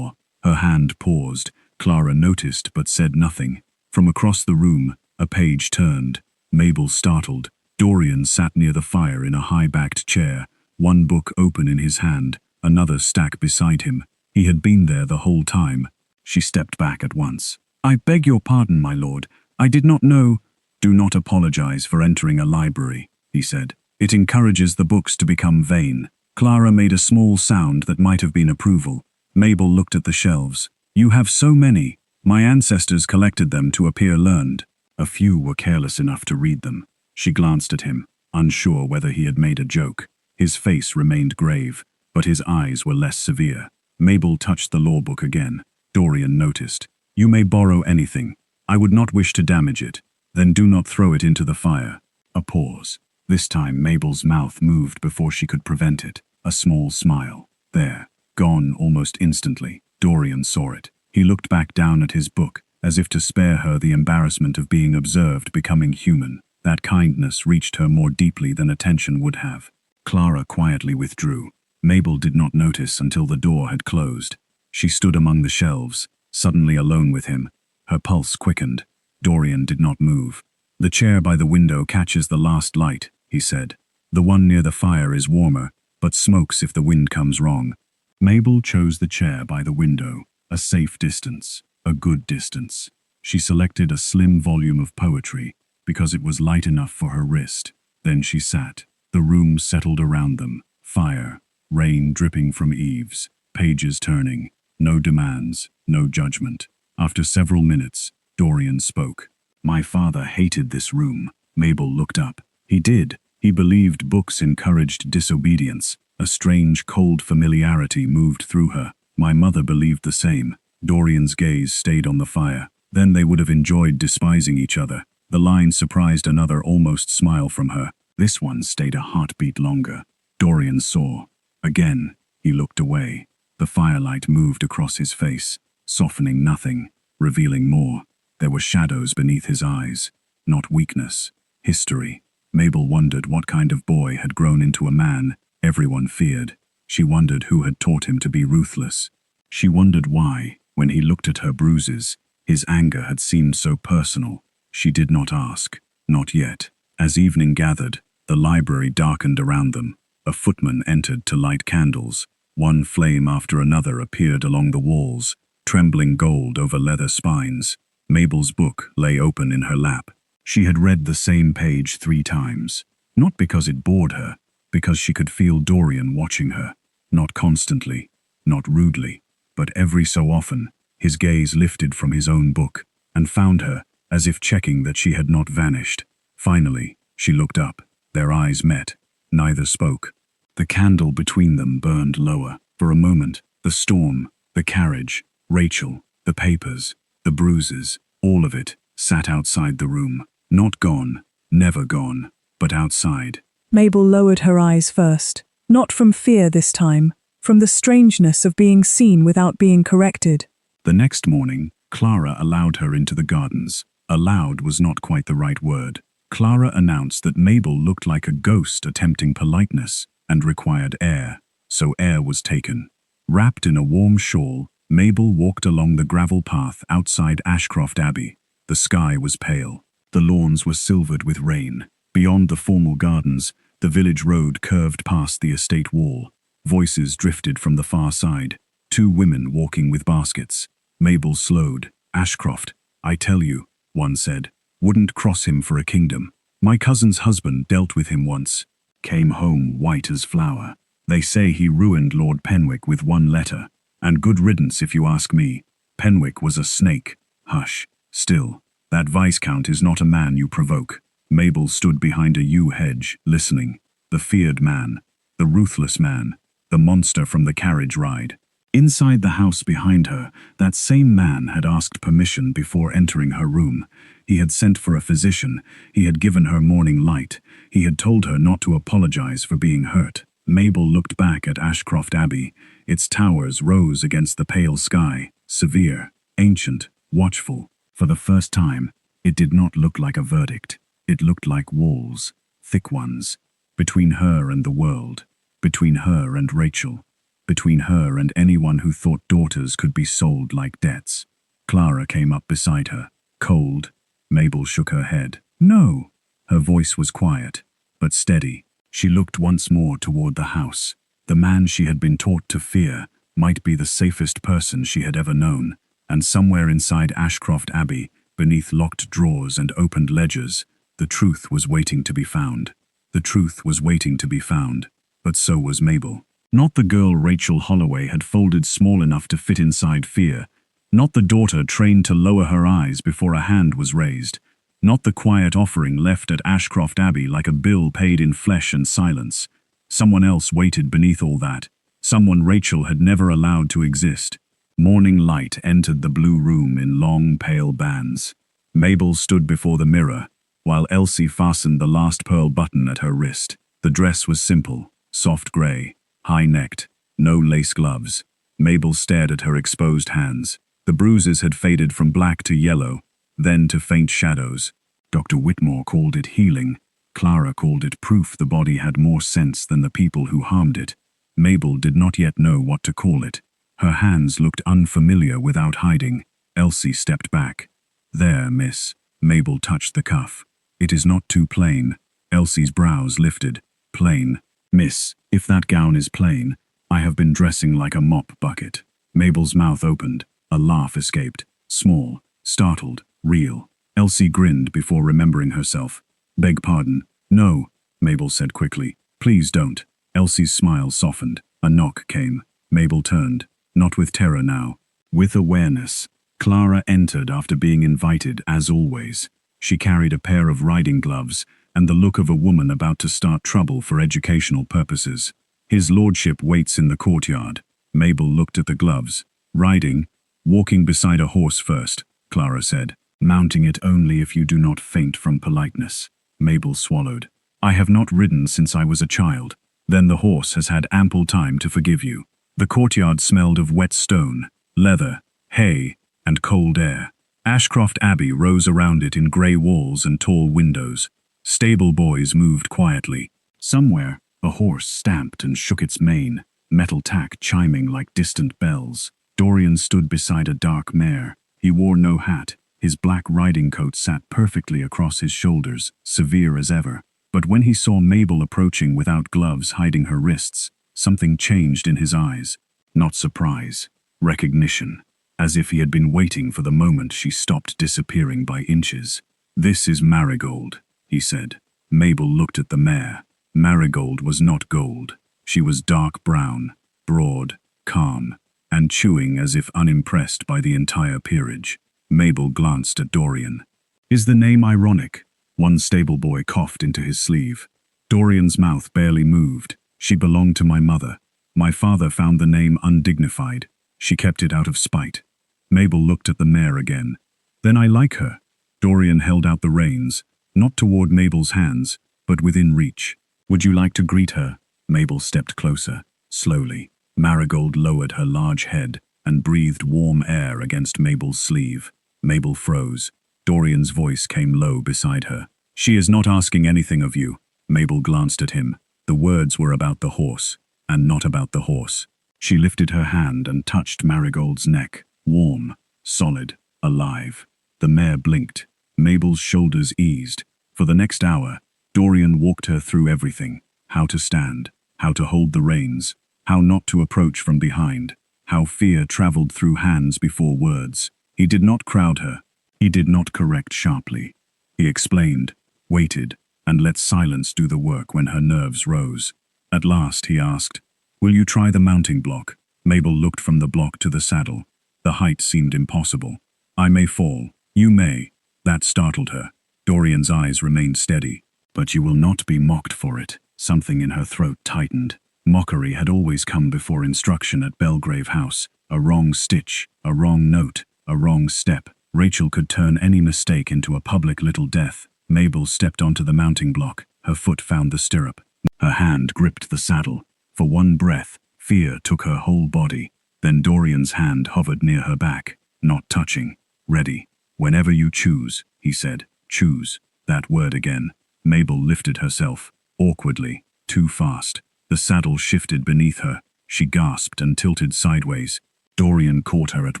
A: Her hand paused. Clara noticed but said nothing. From across the room, a page turned. Mabel startled. Dorian sat near the fire in a high-backed chair, one book open in his hand, another stack beside him. He had been there the whole time. She stepped back at once. I beg your pardon, my lord. I did not know. Do not apologize for entering a library, he said. It encourages the books to become vain. Clara made a small sound that might have been approval. Mabel looked at the shelves. You have so many. My ancestors collected them to appear learned. A few were careless enough to read them. She glanced at him, unsure whether he had made a joke. His face remained grave, but his eyes were less severe. Mabel touched the law book again. Dorian noticed. You may borrow anything. I would not wish to damage it. Then do not throw it into the fire. A pause. This time Mabel's mouth moved before she could prevent it. A small smile. There. Gone almost instantly. Dorian saw it. He looked back down at his book, as if to spare her the embarrassment of being observed becoming human. That kindness reached her more deeply than attention would have. Clara quietly withdrew. Mabel did not notice until the door had closed. She stood among the shelves, suddenly alone with him. Her pulse quickened. Dorian did not move. The chair by the window catches the last light, he said. The one near the fire is warmer, but smokes if the wind comes wrong. Mabel chose the chair by the window, a safe distance, a good distance. She selected a slim volume of poetry because it was light enough for her wrist. Then she sat. The room settled around them. Fire, rain dripping from eaves, pages turning. No demands, no judgment. After several minutes, Dorian spoke. "My father hated this room." Mabel looked up. "He did. He believed books encouraged disobedience." A strange, cold familiarity moved through her. "My mother believed the same." Dorian's gaze stayed on the fire. Then they would have enjoyed despising each other. The line surprised another almost smile from her. This one stayed a heartbeat longer. Dorian saw. Again, he looked away. The firelight moved across his face, softening nothing, revealing more. There were shadows beneath his eyes. Not weakness. History. Mabel wondered what kind of boy had grown into a man everyone feared. She wondered who had taught him to be ruthless. She wondered why, when he looked at her bruises, his anger had seemed so personal. She did not ask. Not yet. As evening gathered, the library darkened around them. A footman entered to light candles. One flame after another appeared along the walls, trembling gold over leather spines. Mabel's book lay open in her lap. She had read the same page 3 times. Not because it bored her, because she could feel Dorian watching her. Not constantly, not rudely, but every so often, his gaze lifted from his own book and found her, as if checking that she had not vanished. Finally, she looked up. Their eyes met. Neither spoke. The candle between them burned lower. For a moment, the storm, the carriage, Rachel, the papers, the bruises, all of it, sat outside the room. Not gone, never gone, but outside.
B: Mabel lowered her eyes first. Not from fear this time, from the strangeness of being seen without being corrected.
A: The next morning, Clara allowed her into the gardens. Allowed was not quite the right word. Clara announced that Mabel looked like a ghost attempting politeness and required air, so air was taken. Wrapped in a warm shawl, Mabel walked along the gravel path outside Ashcroft Abbey. The sky was pale. The lawns were silvered with rain. Beyond the formal gardens, the village road curved past the estate wall. Voices drifted from the far side. 2 women walking with baskets. Mabel slowed. "Ashcroft, I tell you," one said, "wouldn't cross him for a kingdom. My cousin's husband dealt with him once. Came home white as flour. They say he ruined Lord Penwick with 1 letter. And good riddance if you ask me. Penwick was a snake." "Hush. Still, that Viscount is not a man you provoke." Mabel stood behind a yew hedge, listening. The feared man. The ruthless man. The monster from the carriage ride. Inside the house behind her, that same man had asked permission before entering her room. He had sent for a physician. He had given her morning light. He had told her not to apologize for being hurt. Mabel looked back at Ashcroft Abbey. Its towers rose against the pale sky, severe, ancient, watchful. For the first time, it did not look like a verdict. It looked like walls, thick ones, between her and the world, between her and Rachel, between her and anyone who thought daughters could be sold like debts. Clara came up beside her, cold. Mabel shook her head. "No." Her voice was quiet, but steady. She looked once more toward the house. The man she had been taught to fear might be the safest person she had ever known, and somewhere inside Ashcroft Abbey, beneath locked drawers and opened ledgers, the truth was waiting to be found. The truth was waiting to be found, but so was Mabel. Not the girl Rachel Holloway had folded small enough to fit inside fear. Not the daughter trained to lower her eyes before a hand was raised. Not the quiet offering left at Ashcroft Abbey like a bill paid in flesh and silence. Someone else waited beneath all that. Someone Rachel had never allowed to exist. Morning light entered the blue room in long, pale bands. Mabel stood before the mirror, while Elsie fastened the last pearl button at her wrist. The dress was simple, soft grey, high-necked, no lace gloves. Mabel stared at her exposed hands. The bruises had faded from black to yellow, then to faint shadows. Dr. Whitmore called it healing. Clara called it proof the body had more sense than the people who harmed it. Mabel did not yet know what to call it. Her hands looked unfamiliar without hiding. Elsie stepped back. "There, miss." Mabel touched the cuff. "It is not too plain." Elsie's brows lifted. "Plain. Miss, if that gown is plain, I have been dressing like a mop bucket. Mabel's mouth opened. A laugh escaped. Small, startled, real. Elsie grinned before remembering herself. Beg pardon. No, Mabel said quickly. Please don't. Elsie's smile softened. A knock came. Mabel turned. Not with terror now. With awareness. Clara entered after being invited, as always. She carried a pair of riding gloves and the look of a woman about to start trouble for educational purposes. His lordship waits in the courtyard. Mabel looked at the gloves. Riding? Walking beside a horse first, Clara said. Mounting it only if you do not faint from politeness. Mabel swallowed. I have not ridden since I was a child. Then the horse has had ample time to forgive you. The courtyard smelled of wet stone, leather, hay, and cold air. Ashcroft Abbey rose around it in grey walls and tall windows. Stable boys moved quietly. Somewhere, a horse stamped and shook its mane, metal tack chiming like distant bells. Dorian stood beside a dark mare. He wore no hat. His black riding coat sat perfectly across his shoulders, severe as ever. But when he saw Mabel approaching without gloves hiding her wrists, something changed in his eyes. Not surprise, recognition, as if he had been waiting for the moment she stopped disappearing by inches. This is Marigold, he said. Mabel looked at the mare. Marigold was not gold. She was dark brown, broad, calm, and chewing as if unimpressed by the entire peerage. Mabel glanced at Dorian. Is the name ironic? One stable boy coughed into his sleeve. Dorian's mouth barely moved. She belonged to my mother. My father found the name undignified. She kept it out of spite. Mabel looked at the mare again. Then I like her. Dorian held out the reins, not toward Mabel's hands, but within reach. Would you like to greet her? Mabel stepped closer, slowly. Marigold lowered her large head and breathed warm air against Mabel's sleeve. Mabel froze. Dorian's voice came low beside her. She is not asking anything of you. Mabel glanced at him. The words were about the horse, and not about the horse. She lifted her hand and touched Marigold's neck. Warm, solid, alive. The mare blinked. Mabel's shoulders eased. For the next hour, Dorian walked her through everything. How to stand, how to hold the reins, how not to approach from behind, how fear traveled through hands before words. He did not crowd her. He did not correct sharply. He explained, waited, and let silence do the work when her nerves rose. At last he asked, will you try the mounting block? Mabel looked from the block to the saddle. The height seemed impossible. I may fall. You may. That startled her. Dorian's eyes remained steady. But you will not be mocked for it. Something in her throat tightened. Mockery had always come before instruction at Belgrave House. A wrong stitch, a wrong note, a wrong step. Rachel could turn any mistake into a public little death. Mabel stepped onto the mounting block. Her foot found the stirrup. Her hand gripped the saddle. For one breath, fear took her whole body. Then Dorian's hand hovered near her back, not touching. Ready. Whenever you choose, he said. Choose. That word again. Mabel lifted herself, awkwardly, too fast. The saddle shifted beneath her. She gasped and tilted sideways. Dorian caught her at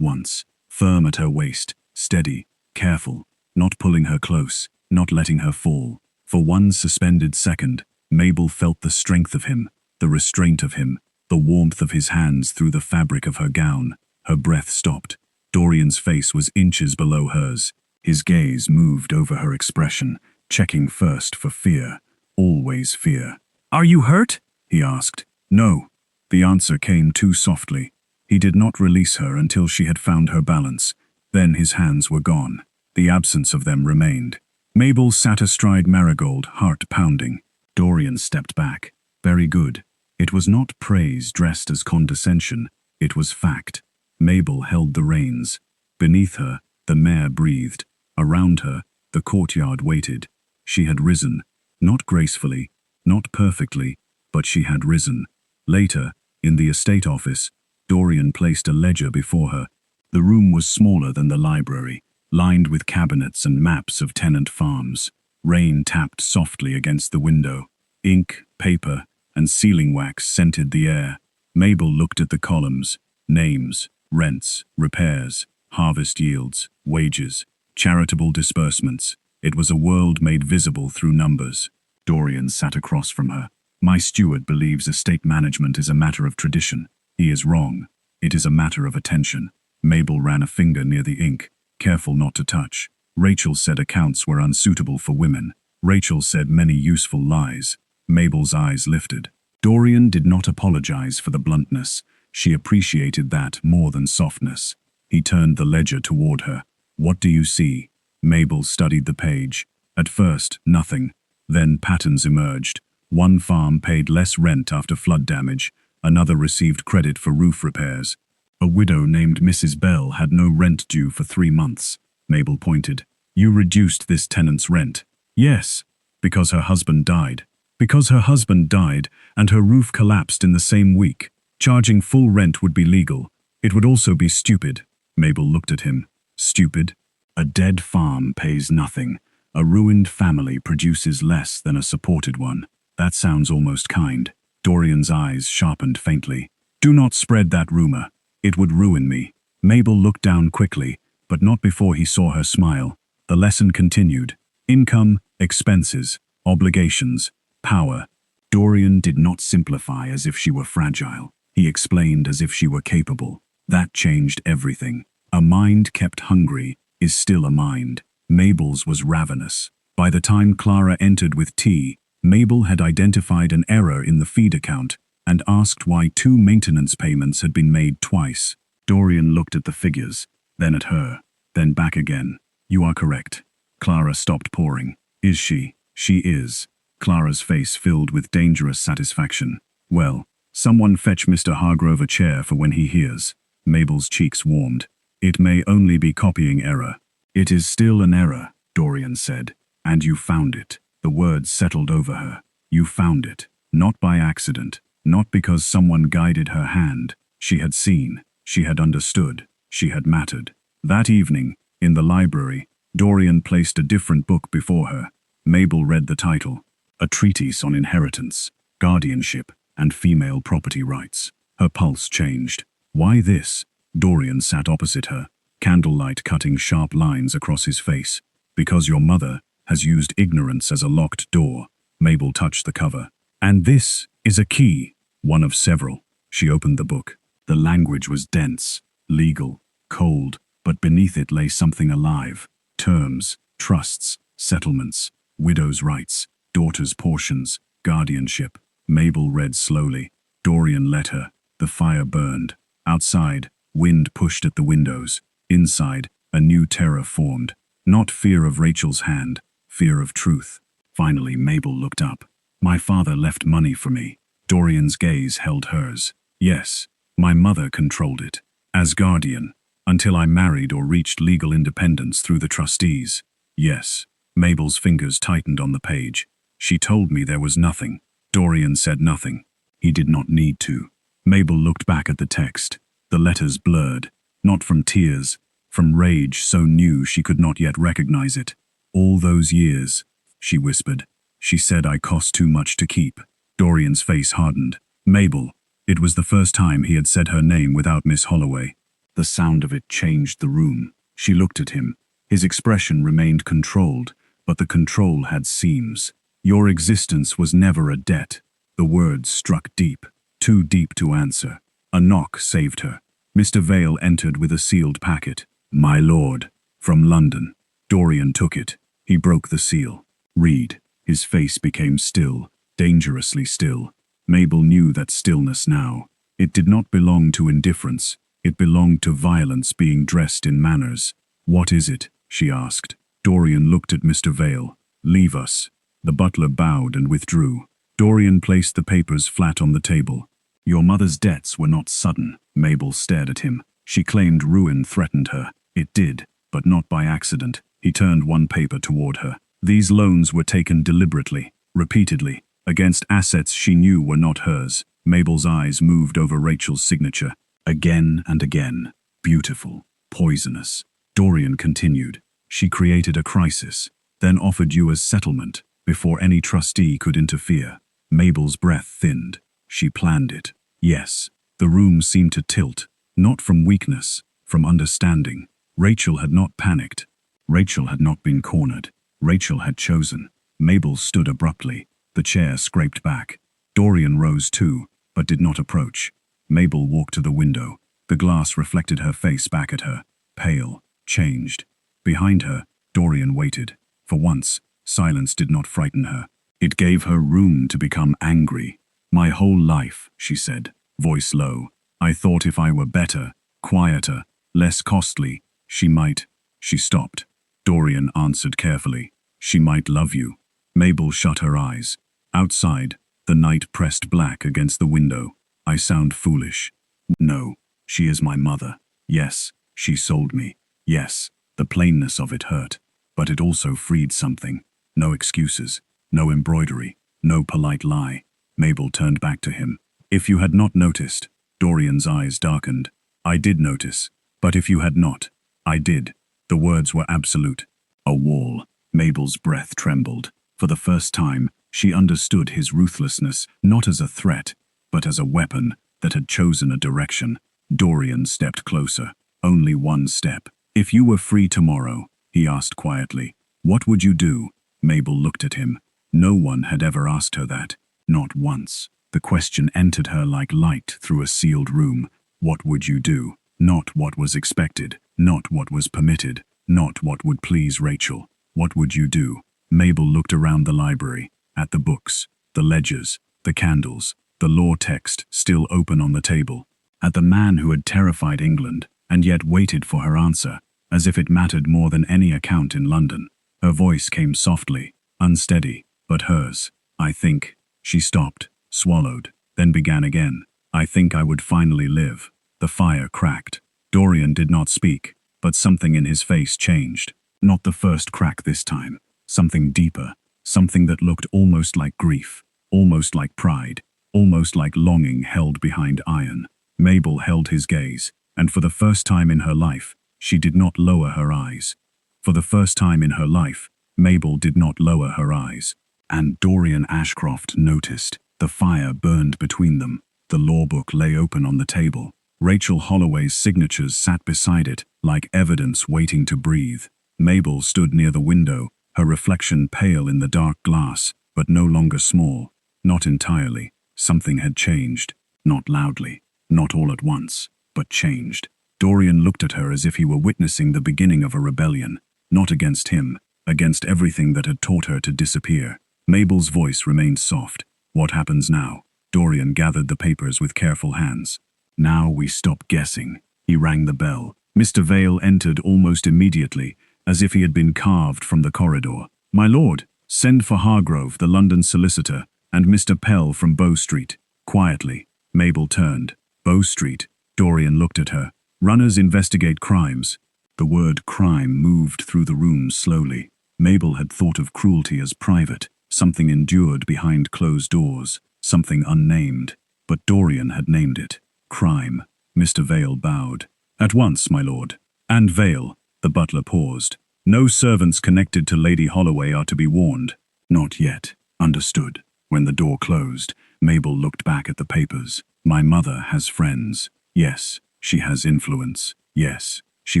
A: once, firm at her waist, steady, careful, not pulling her close, not letting her fall. For one suspended second, Mabel felt the strength of him, the restraint of him, the warmth of his hands through the fabric of her gown. Her breath stopped. Dorian's face was inches below hers. His gaze moved over her expression, checking first for fear, always fear. Are you hurt? He asked. No. The answer came too softly. He did not release her until she had found her balance. Then his hands were gone. The absence of them remained. Mabel sat astride Marigold, heart pounding. Dorian stepped back. Very good. It was not praise dressed as condescension. It was fact. Mabel held the reins. Beneath her, the mare breathed. Around her, the courtyard waited. She had risen. Not gracefully, not perfectly, but she had risen. Later, in the estate office, Dorian placed a ledger before her. The room was smaller than the library, lined with cabinets and maps of tenant farms. Rain tapped softly against the window. Ink, paper, and sealing wax scented the air. Mabel looked at the columns. Names, rents, repairs, harvest yields, wages, charitable disbursements. It was a world made visible through numbers. Dorian sat across from her. My steward believes estate management is a matter of tradition. He is wrong. It is a matter of attention. Mabel ran a finger near the ink, careful not to touch. Rachel said accounts were unsuitable for women. Rachel said many useful lies. Mabel's eyes lifted. Dorian did not apologize for the bluntness. She appreciated that more than softness. He turned the ledger toward her. What do you see? Mabel studied the page. At first, nothing. Then patterns emerged. One farm paid less rent after flood damage. Another received credit for roof repairs. A widow named Mrs. Bell had no rent due for 3 months. Mabel pointed. You reduced this tenant's rent. Yes, because her husband died. Because her husband died and her roof collapsed in the same week. Charging full rent would be legal. It would also be stupid. Mabel looked at him. Stupid? A dead farm pays nothing. A ruined family produces less than a supported one. That sounds almost kind. Dorian's eyes sharpened faintly. Do not spread that rumor. It would ruin me. Mabel looked down quickly, but not before he saw her smile. The lesson continued. Income, expenses, obligations, power. Dorian did not simplify as if she were fragile. He explained as if she were capable. That changed everything. A mind kept hungry is still a mind. Mabel's was ravenous. By the time Clara entered with tea, Mabel had identified an error in the feed account and asked why 2 maintenance payments had been made twice. Dorian looked at the figures, then at her, then back again. You are correct. Clara stopped pouring. Is she? She is. Clara's face filled with dangerous satisfaction. Well, someone fetch Mr. Hargrove a chair for when he hears. Mabel's cheeks warmed. It may only be copying error. It is still an error, Dorian said. And you found it. The words settled over her. You found it. Not by accident. Not because someone guided her hand. She had seen. She had understood. She had mattered. That evening, in the library, Dorian placed a different book before her. Mabel read the title. A treatise on inheritance, guardianship, and female property rights. Her pulse changed. Why this? Dorian sat opposite her, candlelight cutting sharp lines across his face. Because your mother has used ignorance as a locked door. Mabel touched the cover. And this is a key, one of several. She opened the book. The language was dense, legal, cold, but beneath it lay something alive. Terms, trusts, settlements, widows' rights, daughters' portions, guardianship. Mabel read slowly. Dorian let her. The fire burned. Outside, wind pushed at the windows. Inside, a new terror formed. Not fear of Rachel's hand, fear of truth. Finally, Mabel looked up. My father left money for me. Dorian's gaze held hers. Yes, my mother controlled it. As guardian, until I married or reached legal independence through the trustees. Yes. Mabel's fingers tightened on the page. She told me there was nothing. Dorian said nothing. He did not need to. Mabel looked back at the text. The letters blurred. Not from tears, from rage so new she could not yet recognize it. All those years, she whispered. She said I cost too much to keep. Dorian's face hardened. Mabel. It was the first time he had said her name without Miss Holloway. The sound of it changed the room. She looked at him. His expression remained controlled, but the control had seams. Your existence was never a debt. The words struck deep, too deep to answer. A knock saved her. Mr. Vale entered with a sealed packet. My lord, from London. Dorian took it. He broke the seal. Read. His face became still, dangerously still. Mabel knew that stillness now. It did not belong to indifference. It belonged to violence being dressed in manners. What is it? She asked. Dorian looked at Mr. Vale. Leave us. The butler bowed and withdrew. Dorian placed the papers flat on the table. Your mother's debts were not sudden. Mabel stared at him. She claimed ruin threatened her. It did, but not by accident. He turned one paper toward her. These loans were taken deliberately, repeatedly, against assets she knew were not hers. Mabel's eyes moved over Rachel's signature. Again and again. Beautiful. Poisonous. Dorian continued. She created a crisis, then offered you as settlement, before any trustee could interfere. Mabel's breath thinned. She planned it. Yes. The room seemed to tilt, not from weakness, from understanding. Rachel had not panicked. Rachel had not been cornered. Rachel had chosen. Mabel stood abruptly. The chair scraped back. Dorian rose too, but did not approach. Mabel walked to the window. The glass reflected her face back at her, pale, changed. Behind her, Dorian waited. For once, silence did not frighten her. It gave her room to become angry. "My whole life," she said, voice low. "I thought if I were better, quieter, less costly, she might—" She stopped. Dorian answered carefully. "She might love you." Mabel shut her eyes. Outside, the night pressed black against the window. "I sound foolish. No, she is my mother. Yes, she sold me. Yes, the plainness of it hurt. But it also freed something. No excuses, no embroidery, no polite lie." Mabel turned back to him. "If you had not noticed," Dorian's eyes darkened. "I did notice. But if you had not, I did." The words were absolute. A wall. Mabel's breath trembled. For the first time, she understood his ruthlessness, not as a threat, but as a weapon that had chosen a direction. Dorian stepped closer. Only one step. "If you were free tomorrow," he asked quietly, "what would you do?" Mabel looked at him. No one had ever asked her that. Not once. The question entered her like light through a sealed room. What would you do? Not what was expected, not what was permitted, not what would please Rachel. What would you do? Mabel looked around the library, at the books, the ledgers, the candles, the law text still open on the table, at the man who had terrified England and yet waited for her answer, as if it mattered more than any account in London. Her voice came softly, unsteady, but hers. "I think." She stopped, swallowed, then began again. "I think I would finally live." The fire cracked. Dorian did not speak, but something in his face changed. Not the first crack this time. Something deeper, something that looked almost like grief, almost like pride, almost like longing held behind iron. Mabel held his gaze, and for the first time in her life, she did not lower her eyes. For the first time in her life, Mabel did not lower her eyes. And Dorian Ashcroft noticed. The fire burned between them. The law book lay open on the table. Rachel Holloway's signatures sat beside it, like evidence waiting to breathe. Mabel stood near the window, her reflection pale in the dark glass, but no longer small. Not entirely. Something had changed. Not loudly, not all at once, but changed. Dorian looked at her as if he were witnessing the beginning of a rebellion. Not against him, against everything that had taught her to disappear. Mabel's voice remained soft. "What happens now?" Dorian gathered the papers with careful hands. "Now we stop guessing." He rang the bell. Mr. Vale entered almost immediately, as if he had been carved from the corridor. "My lord, send for Hargrove, the London solicitor, and Mr. Pell from Bow Street." Quietly, Mabel turned. "Bow Street." Dorian looked at her. "Runners investigate crimes." The word crime moved through the room slowly. Mabel had thought of cruelty as private, something endured behind closed doors, something unnamed. But Dorian had named it. Crime. Mr. Vale bowed. "At once, my lord." "And Vale." The butler paused. "No servants connected to Lady Holloway are to be warned." "Not yet." "Understood." When the door closed, Mabel looked back at the papers. "My mother has friends. Yes, she has influence. Yes, she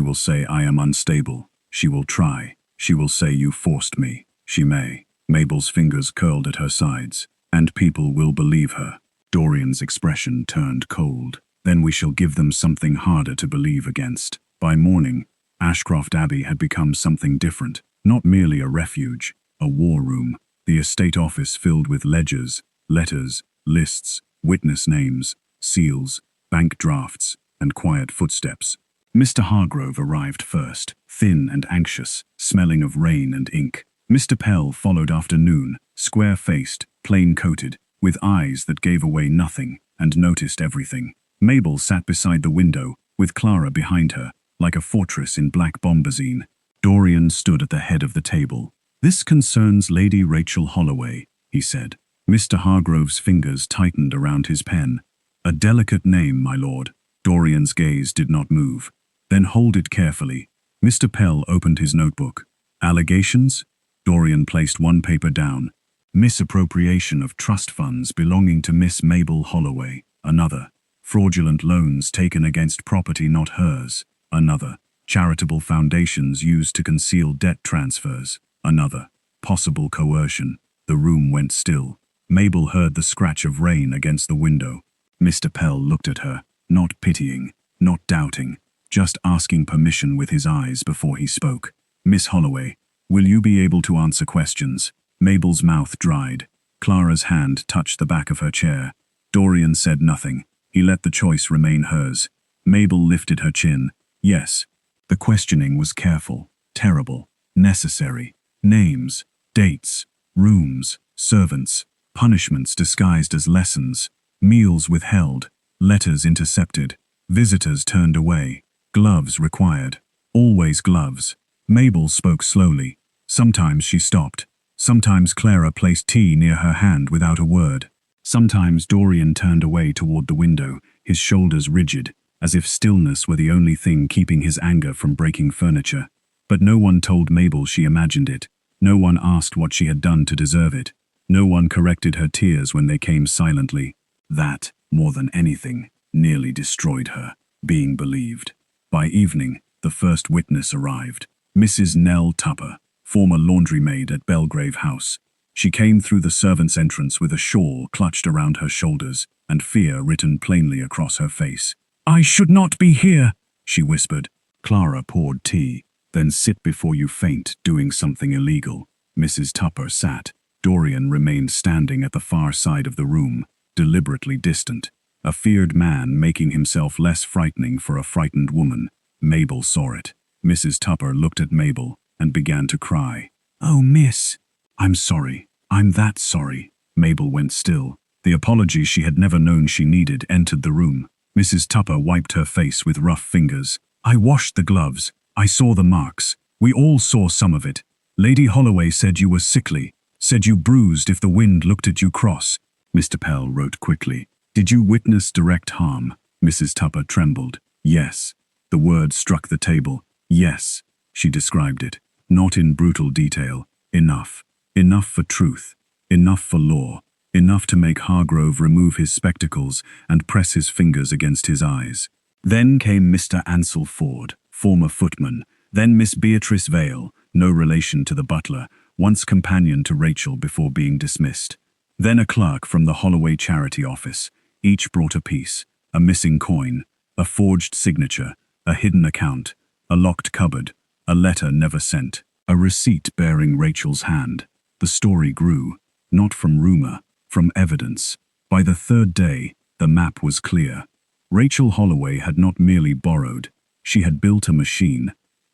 A: will say I am unstable. She will try. She will say you forced me. She may." Mabel's fingers curled at her sides. "And people will believe her." Dorian's expression turned cold. "Then we shall give them something harder to believe against." By morning, Ashcroft Abbey had become something different, not merely a refuge, a war room. The estate office filled with ledgers, letters, lists, witness names, seals, bank drafts, and quiet footsteps. Mr. Hargrove arrived first, thin and anxious, smelling of rain and ink. Mr. Pell followed after noon, square-faced, plain-coated, with eyes that gave away nothing and noticed everything. Mabel sat beside the window, with Clara behind her, like a fortress in black bombazine. Dorian stood at the head of the table. "This concerns Lady Rachel Holloway," he said. Mr. Hargrove's fingers tightened around his pen. "A delicate name, my lord." Dorian's gaze did not move. "Then hold it carefully." Mr. Pell opened his notebook. "Allegations?" Dorian placed one paper down. "Misappropriation of trust funds belonging to Miss Mabel Holloway." Another. "Fraudulent loans taken against property not hers." Another. "Charitable foundations used to conceal debt transfers." Another. "Possible coercion." The room went still. Mabel heard the scratch of rain against the window. Mr. Pell looked at her, not pitying, not doubting, just asking permission with his eyes before he spoke. "Miss Holloway, will you be able to answer questions?" Mabel's mouth dried. Clara's hand touched the back of her chair. Dorian said nothing. He let the choice remain hers. Mabel lifted her chin. Yes. The questioning was careful, terrible, necessary. Names, dates, rooms, servants, punishments disguised as lessons, meals withheld, letters intercepted, visitors turned away, gloves required. Always gloves. Mabel spoke slowly. Sometimes she stopped. Sometimes Clara placed tea near her hand without a word. Sometimes Dorian turned away toward the window, his shoulders rigid, as if stillness were the only thing keeping his anger from breaking furniture. But no one told Mabel she imagined it. No one asked what she had done to deserve it. No one corrected her tears when they came silently. That, more than anything, nearly destroyed her, being believed. By evening, the first witness arrived. Mrs. Nell Tupper, former laundrymaid at Belgrave House. She came through the servants' entrance with a shawl clutched around her shoulders and fear written plainly across her face. "I should not be here," she whispered. Clara poured tea. "Then sit before you faint, doing something illegal." Mrs. Tupper sat. Dorian remained standing at the far side of the room, deliberately distant. A feared man making himself less frightening for a frightened woman. Mabel saw it. Mrs. Tupper looked at Mabel and began to cry. "Oh, miss." "I'm sorry. I'm that sorry." Mabel went still. The apology she had never known she needed entered the room. Mrs. Tupper wiped her face with rough fingers. "I washed the gloves. I saw the marks. We all saw some of it. Lady Holloway said you were sickly, said you bruised if the wind looked at you cross." Mr. Pell wrote quickly. "Did you witness direct harm?" Mrs. Tupper trembled. "Yes." The word struck the table. "Yes," she described it. Not in brutal detail. Enough. Enough for truth. Enough for law. Enough to make Hargrove remove his spectacles and press his fingers against his eyes. Then came Mr. Ansel Ford, former footman. Then Miss Beatrice Vale, no relation to the butler, once companion to Rachel before being dismissed. Then a clerk from the Holloway charity office. Each brought a piece, a missing coin, a forged signature, a hidden account, a locked cupboard, a letter never sent, a receipt bearing Rachel's hand. The story grew, not from rumor, from evidence. By the third day, the map was clear. Rachel Holloway had not merely borrowed, she had built a machine.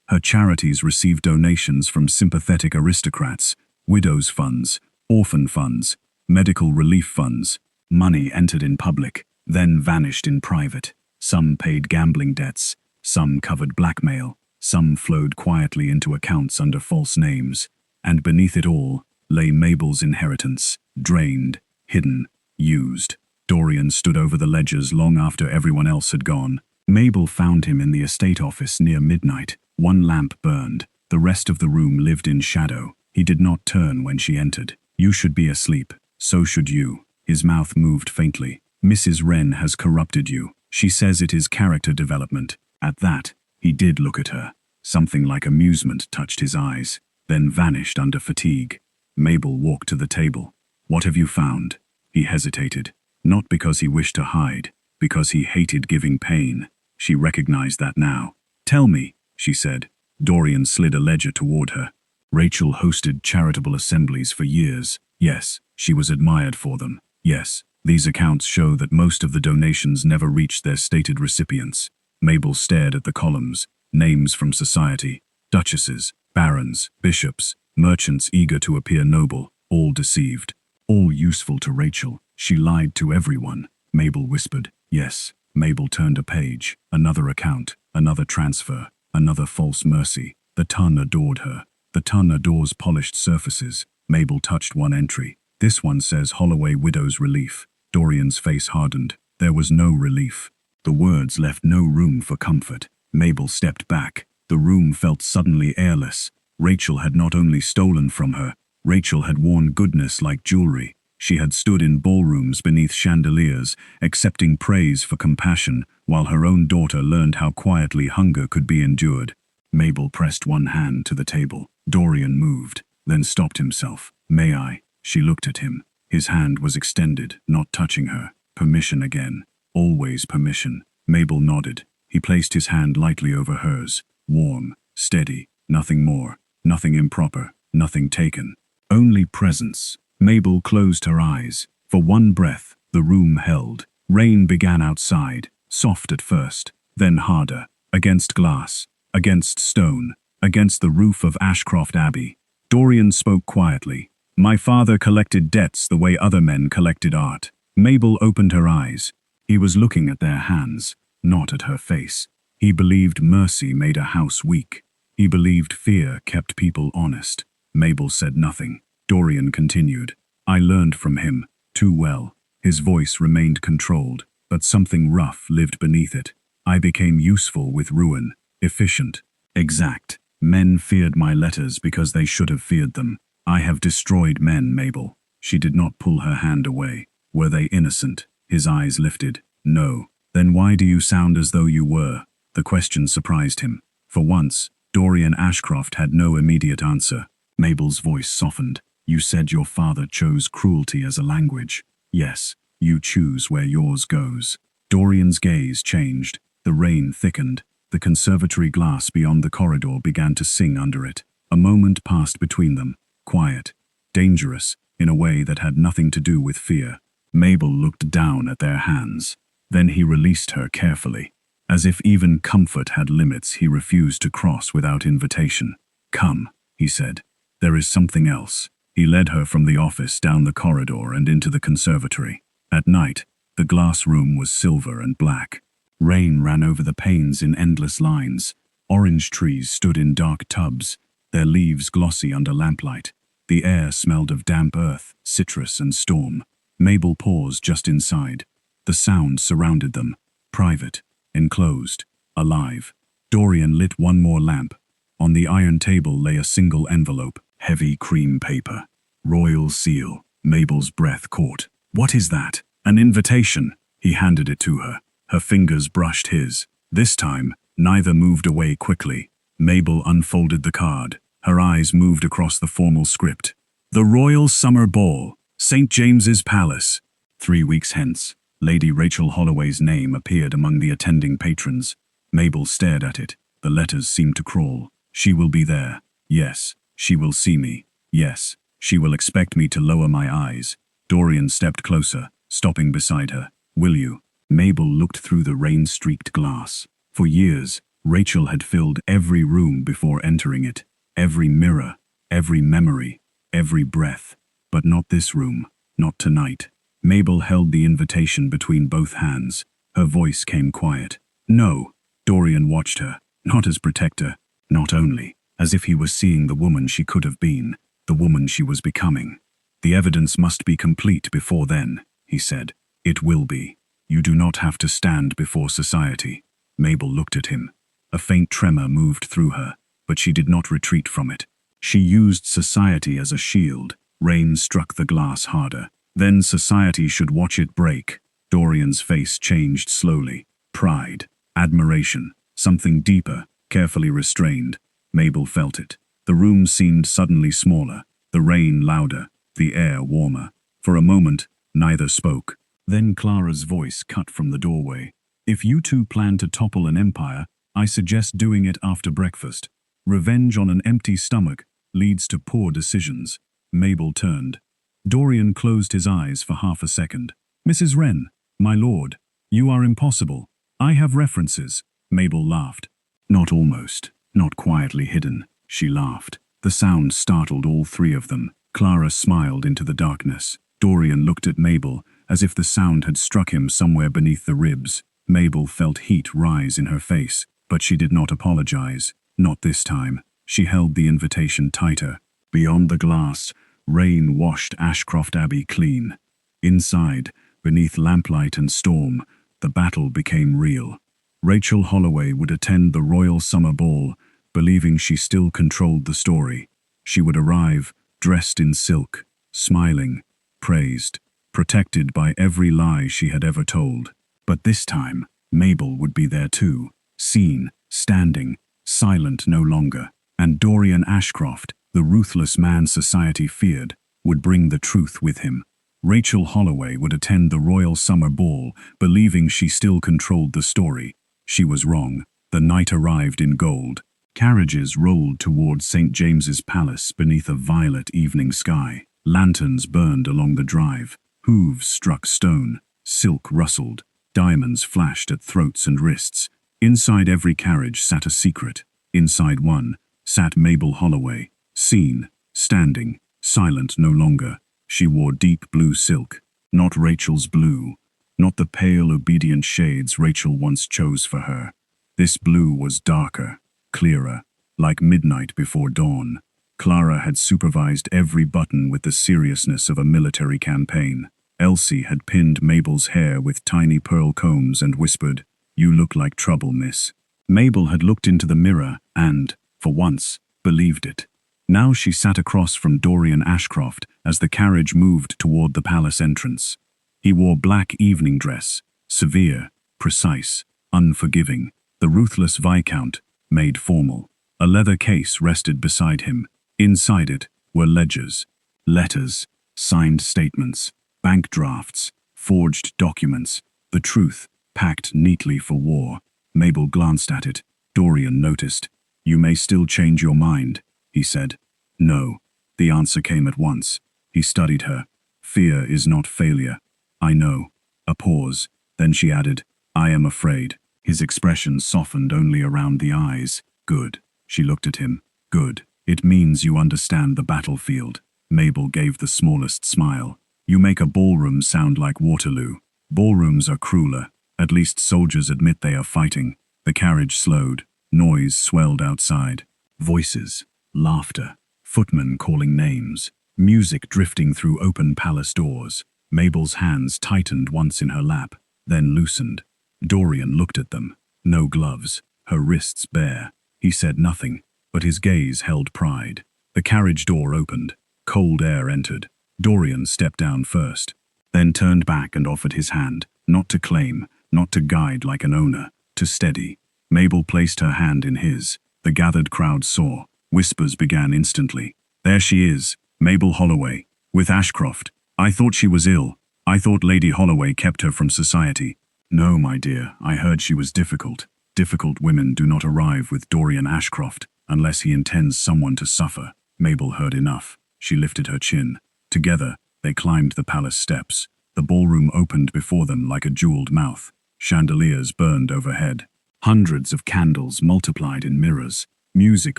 A: Her charities received donations from sympathetic aristocrats, widows' funds, orphan funds, medical relief funds. Money entered in public, then vanished in private. Some paid gambling debts, some covered blackmail, some flowed quietly into accounts under false names. And beneath it all lay Mabel's inheritance, drained, hidden, used. Dorian stood over the ledgers long after everyone else had gone. Mabel found him in the estate office near midnight. One lamp burned. The rest of the room lived in shadow. He did not turn when she entered. "You should be asleep. So should you." His mouth moved faintly. "Mrs. Wren has corrupted you. She says it is character development." At that, he did look at her. Something like amusement touched his eyes, then vanished under fatigue. Mabel walked to the table. "What have you found?" He hesitated. Not because he wished to hide, because he hated giving pain. She recognized that now. "Tell me," she said. Dorian slid a ledger toward her. Rachel hosted charitable assemblies for years. Yes, she was admired for them. Yes, these accounts show that most of the donations never reached their stated recipients. Mabel stared at the columns. Names from society. Duchesses, barons, bishops, merchants eager to appear noble, all deceived. All useful to Rachel. She lied to everyone. Mabel whispered. Yes. Mabel turned a page. Another account. Another transfer. Another false mercy. The Ton adored her. The Ton adores polished surfaces. Mabel touched one entry. This one says Holloway Widows Relief. Dorian's face hardened. There was no relief. The words left no room for comfort. Mabel stepped back. The room felt suddenly airless. Rachel had not only stolen from her, Rachel had worn goodness like jewelry. She had stood in ballrooms beneath chandeliers, accepting praise for compassion, while her own daughter learned how quietly hunger could be endured. Mabel pressed one hand to the table. Dorian moved, then stopped himself. "May I?" She looked at him. His hand was extended, not touching her. Permission again. Always permission. Mabel nodded. He placed his hand lightly over hers. Warm, steady, nothing more, nothing improper, nothing taken. Only presence. Mabel closed her eyes. For one breath, the room held. Rain began outside, soft at first, then harder, against glass, against stone, against the roof of Ashcroft Abbey. Dorian spoke quietly. My father collected debts the way other men collected art. Mabel opened her eyes. He was looking at their hands, not at her face. He believed mercy made a house weak. He believed fear kept people honest. Mabel said nothing. Dorian continued. I learned from him, too well. His voice remained controlled, but something rough lived beneath it. I became useful with ruin, efficient, exact. Men feared my letters because they should have feared them. I have destroyed men, Mabel. She did not pull her hand away. Were they innocent? His eyes lifted. No. Then why do you sound as though you were? The question surprised him. For once, Dorian Ashcroft had no immediate answer. Mabel's voice softened. You said your father chose cruelty as a language. Yes, you choose where yours goes. Dorian's gaze changed. The rain thickened. The conservatory glass beyond the corridor began to sing under it. A moment passed between them. Quiet. Dangerous, in a way that had nothing to do with fear. Mabel looked down at their hands. Then he released her carefully. As if even comfort had limits he refused to cross without invitation. Come, he said. There is something else. He led her from the office down the corridor and into the conservatory. At night, the glass room was silver and black. Rain ran over the panes in endless lines. Orange trees stood in dark tubs, their leaves glossy under lamplight. The air smelled of damp earth, citrus and storm. Mabel paused just inside. The sound surrounded them. Private, enclosed, alive. Dorian lit one more lamp. On the iron table lay a single envelope, heavy cream paper. Royal seal. Mabel's breath caught. What is that? An invitation. He handed it to her. Her fingers brushed his. This time, neither moved away quickly. Mabel unfolded the card. Her eyes moved across the formal script. The Royal Summer Ball, St. James's Palace. 3 weeks hence. Lady Rachel Holloway's name appeared among the attending patrons. Mabel stared at it. The letters seemed to crawl. She will be there. Yes. She will see me. Yes. She will expect me to lower my eyes. Dorian stepped closer, stopping beside her. Will you? Mabel looked through the rain-streaked glass. For years, Rachel had filled every room before entering it. Every mirror, every memory, every breath. But not this room. Not tonight. Mabel held the invitation between both hands. Her voice came quiet. No. Dorian watched her, not as protector, not only, as if he was seeing the woman she could have been, the woman she was becoming. The evidence must be complete before then, he said. It will be. You do not have to stand before society. Mabel looked at him. A faint tremor moved through her, but she did not retreat from it. She used society as a shield. Rain struck the glass harder. Then society should watch it break. Dorian's face changed slowly. Pride, admiration, something deeper, carefully restrained. Mabel felt it. The room seemed suddenly smaller, the rain louder, the air warmer. For a moment, neither spoke. Then Clara's voice cut from the doorway. If you two plan to topple an empire, I suggest doing it after breakfast. Revenge on an empty stomach leads to poor decisions. Mabel turned. Dorian closed his eyes for half a second. Mrs. Wren, my lord, you are impossible. I have references. Mabel laughed. Not almost, not quietly hidden. She laughed. The sound startled all three of them. Clara smiled into the darkness. Dorian looked at Mabel, as if the sound had struck him somewhere beneath the ribs. Mabel felt heat rise in her face, but she did not apologize. Not this time. She held the invitation tighter. Beyond the glass, rain washed Ashcroft Abbey clean. Inside, beneath lamplight and storm, the battle became real. Rachel Holloway would attend the Royal Summer Ball, believing she still controlled the story. She would arrive, dressed in silk, smiling, praised, protected by every lie she had ever told. But this time, Mabel would be there too, seen, standing, silent no longer. And Dorian Ashcroft, the ruthless man society feared, would bring the truth with him. Rachel Holloway would attend the Royal Summer Ball, believing she still controlled the story. She was wrong. The night arrived in gold. Carriages rolled towards St. James's Palace beneath a violet evening sky. Lanterns burned along the drive. Hooves struck stone. Silk rustled. Diamonds flashed at throats and wrists. Inside every carriage sat a secret. Inside one sat Mabel Holloway, seen, standing, silent no longer. She wore deep blue silk, not Rachel's blue, not the pale, obedient shades Rachel once chose for her. This blue was darker, clearer, like midnight before dawn. Clara had supervised every button with the seriousness of a military campaign. Elsie had pinned Mabel's hair with tiny pearl combs and whispered, "You look like trouble, miss." Mabel had looked into the mirror and, for once, believed it. Now she sat across from Dorian Ashcroft as the carriage moved toward the palace entrance. He wore black evening dress, severe, precise, unforgiving. The Ruthless Viscount, made formal. A leather case rested beside him. Inside it were ledgers, letters, signed statements, bank drafts, forged documents, the truth packed neatly for war. Mabel glanced at it. Dorian noticed. "You may still change your mind," he said. "No." The answer came at once. He studied her. "Fear is not failure." "I know." A pause. Then she added, "I am afraid." His expression softened only around the eyes. "Good." She looked at him. "Good. It means you understand the battlefield." Mabel gave the smallest smile. "You make a ballroom sound like Waterloo. Ballrooms are crueler. At least soldiers admit they are fighting." The carriage slowed. Noise swelled outside. Voices, laughter, footmen calling names, music drifting through open palace doors. Mabel's hands tightened once in her lap, then loosened. Dorian looked at them. No gloves, her wrists bare. He said nothing, but his gaze held pride. The carriage door opened. Cold air entered. Dorian stepped down first, then turned back and offered his hand, not to claim, not to guide like an owner, to steady. Mabel placed her hand in his. The gathered crowd saw. Whispers began instantly. "There she is, Mabel Holloway, with Ashcroft. I thought she was ill. I thought Lady Holloway kept her from society." "No, my dear, I heard she was difficult. Difficult women do not arrive with Dorian Ashcroft unless he intends someone to suffer." Mabel heard enough. She lifted her chin. Together, they climbed the palace steps. The ballroom opened before them like a jeweled mouth. Chandeliers burned overhead. Hundreds of candles multiplied in mirrors. Music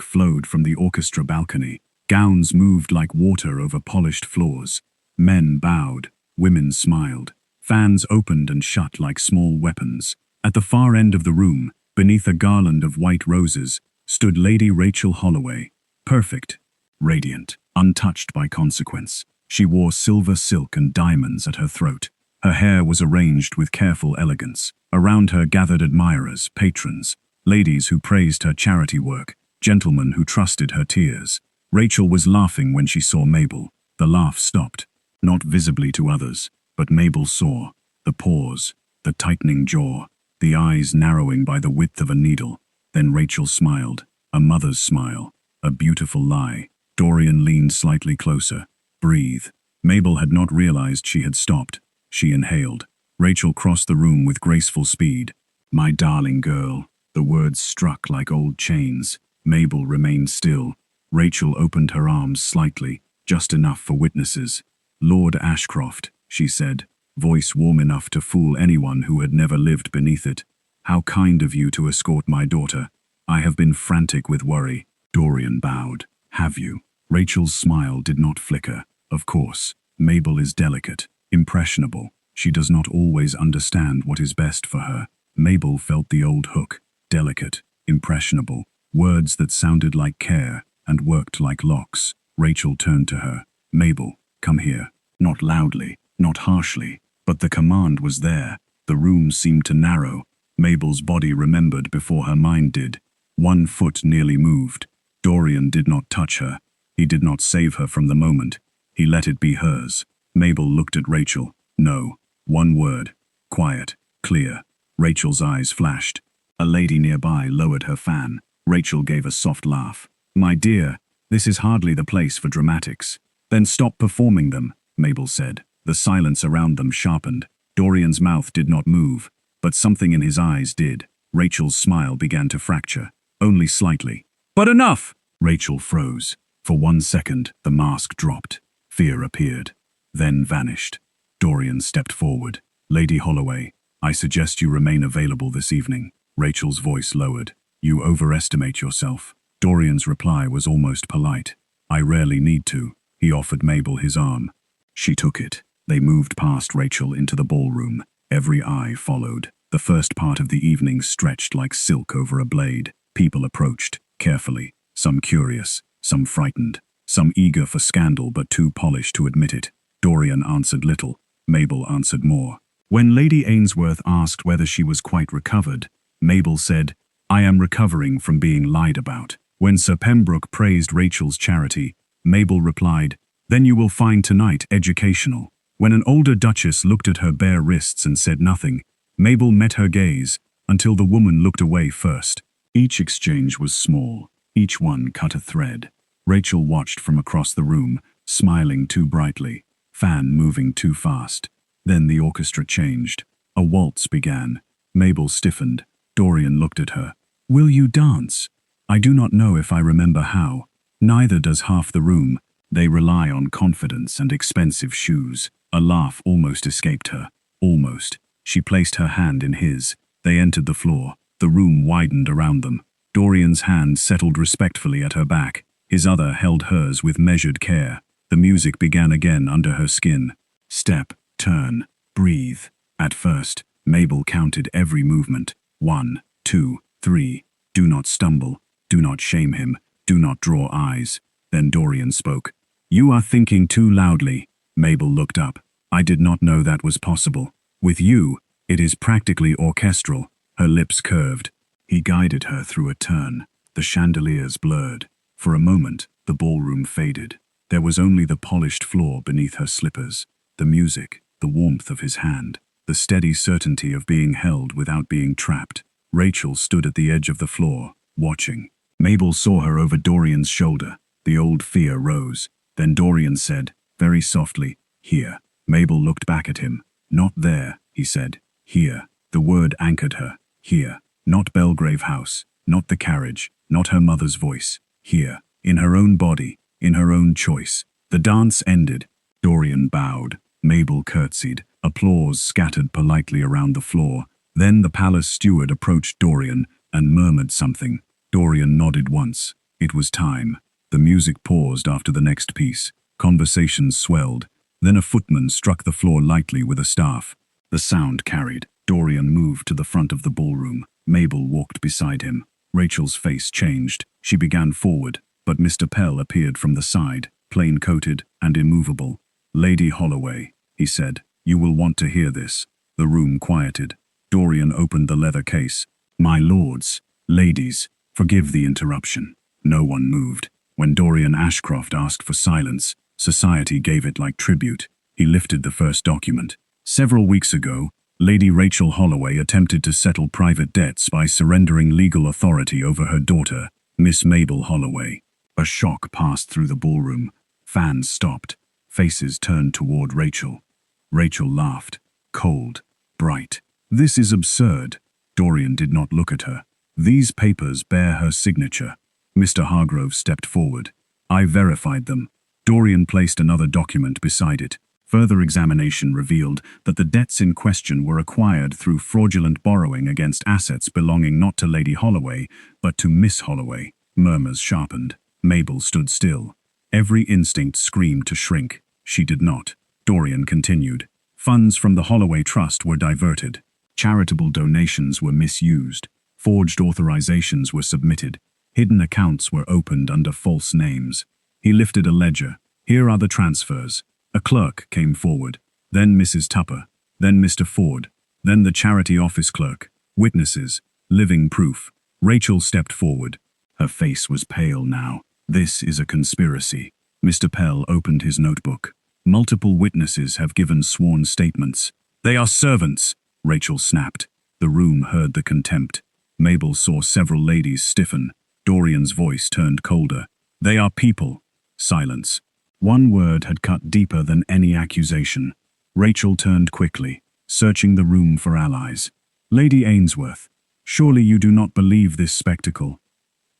A: flowed from the orchestra balcony. Gowns moved like water over polished floors. Men bowed. Women smiled. Fans opened and shut like small weapons. At the far end of the room, beneath a garland of white roses, stood Lady Rachel Holloway. Perfect, radiant, untouched by consequence. She wore silver silk and diamonds at her throat. Her hair was arranged with careful elegance. Around her gathered admirers, patrons, ladies who praised her charity work, gentlemen who trusted her tears. Rachel was laughing when she saw Mabel. The laugh stopped, not visibly to others, but Mabel saw. The pause, the tightening jaw, the eyes narrowing by the width of a needle. Then Rachel smiled, a mother's smile, a beautiful lie. Dorian leaned slightly closer. "Breathe." Mabel had not realized she had stopped. She inhaled. Rachel crossed the room with graceful speed. "My darling girl." The words struck like old chains. Mabel remained still. Rachel opened her arms slightly, just enough for witnesses. "Lord Ashcroft," she said, voice warm enough to fool anyone who had never lived beneath it. "How kind of you to escort my daughter. I have been frantic with worry." Dorian bowed. "Have you?" Rachel's smile did not flicker. "Of course. Mabel is delicate, impressionable. She does not always understand what is best for her." Mabel felt the old hook. Delicate, impressionable. Words that sounded like care and worked like locks. Rachel turned to her. "Mabel, come here." Not loudly, not harshly, but the command was there. The room seemed to narrow. Mabel's body remembered before her mind did. One foot nearly moved. Dorian did not touch her. He did not save her from the moment. He let it be hers. Mabel looked at Rachel. No. One word. Quiet. Clear. Rachel's eyes flashed. A lady nearby lowered her fan. Rachel gave a soft laugh. "My dear, this is hardly the place for dramatics." "Then stop performing them," Mabel said. The silence around them sharpened. Dorian's mouth did not move, but something in his eyes did. Rachel's smile began to fracture, only slightly. "But enough!" Rachel froze. For 1 second, the mask dropped. Fear appeared, then vanished. Dorian stepped forward. "Lady Holloway, I suggest you remain available this evening." Rachel's voice lowered. "You overestimate yourself." Dorian's reply was almost polite. "I rarely need to." He offered Mabel his arm. She took it. They moved past Rachel into the ballroom. Every eye followed. The first part of the evening stretched like silk over a blade. People approached, carefully, some curious, some frightened, some eager for scandal but too polished to admit it. Dorian answered little. Mabel answered more. When Lady Ainsworth asked whether she was quite recovered, Mabel said, "I am recovering from being lied about." When Sir Pembroke praised Rachel's charity, Mabel replied, "Then you will find tonight educational." When an older duchess looked at her bare wrists and said nothing, Mabel met her gaze, until the woman looked away first. Each exchange was small. Each one cut a thread. Rachel watched from across the room, smiling too brightly, fan moving too fast. Then the orchestra changed. A waltz began. Mabel stiffened. Dorian looked at her. "Will you dance?" "I do not know if I remember how. Neither does half the room. They rely on confidence and expensive shoes." A laugh almost escaped her. Almost. She placed her hand in his. They entered the floor. The room widened around them. Dorian's hand settled respectfully at her back. His other held hers with measured care. The music began again under her skin. Step, turn, breathe. At first, Mabel counted every movement. 1, 2, 3. Do not stumble. Do not shame him. Do not draw eyes. Then Dorian spoke. "You are thinking too loudly." Mabel looked up. "I did not know that was possible. With you, it is practically orchestral." Her lips curved. He guided her through a turn. The chandeliers blurred. For a moment, the ballroom faded. There was only the polished floor beneath her slippers, the music, the warmth of his hand, the steady certainty of being held without being trapped. Rachel stood at the edge of the floor, watching. Mabel saw her over Dorian's shoulder. The old fear rose. Then Dorian said, very softly, "Here." Mabel looked back at him. "Not there," he said. "Here." The word anchored her. Here. Not Belgrave House. Not the carriage. Not her mother's voice. Here. In her own body. In her own choice. The dance ended. Dorian bowed. Mabel curtsied. Applause scattered politely around the floor. Then the palace steward approached Dorian and murmured something. Dorian nodded once. It was time. The music paused after the next piece. Conversations swelled. Then a footman struck the floor lightly with a staff. The sound carried. Dorian moved to the front of the ballroom. Mabel walked beside him. Rachel's face changed. She began forward, but Mr. Pell appeared from the side, plain-coated and immovable. "Lady Holloway," he said, "you will want to hear this." The room quieted. Dorian opened the leather case. "My lords, ladies, forgive the interruption." No one moved. When Dorian Ashcroft asked for silence, society gave it like tribute. He lifted the first document. Several weeks ago, Lady Rachel Holloway attempted to settle private debts by surrendering legal authority over her daughter, Miss Mabel Holloway. A shock passed through the ballroom. Fans stopped. Faces turned toward Rachel. Rachel laughed. Cold. Bright. "This is absurd." Dorian did not look at her. "These papers bear her signature." Mr. Hargrove stepped forward. "I verified them." Dorian placed another document beside it. Further examination revealed that the debts in question were acquired through fraudulent borrowing against assets belonging not to Lady Holloway, but to Miss Holloway. Murmurs sharpened. Mabel stood still. Every instinct screamed to shrink. She did not. Dorian continued. Funds from the Holloway Trust were diverted. Charitable donations were misused. Forged authorizations were submitted. Hidden accounts were opened under false names. He lifted a ledger. "Here are the transfers." A clerk came forward. Then Mrs. Tupper. Then Mr. Ford. Then the charity office clerk. Witnesses. Living proof. Rachel stepped forward. Her face was pale now. "This is a conspiracy." Mr. Pell opened his notebook. "Multiple witnesses have given sworn statements." "They are servants," Rachel snapped. The room heard the contempt. Mabel saw several ladies stiffen. Dorian's voice turned colder. "They are people." Silence. One word had cut deeper than any accusation. Rachel turned quickly, searching the room for allies. Lady Ainsworth, surely you do not believe this spectacle.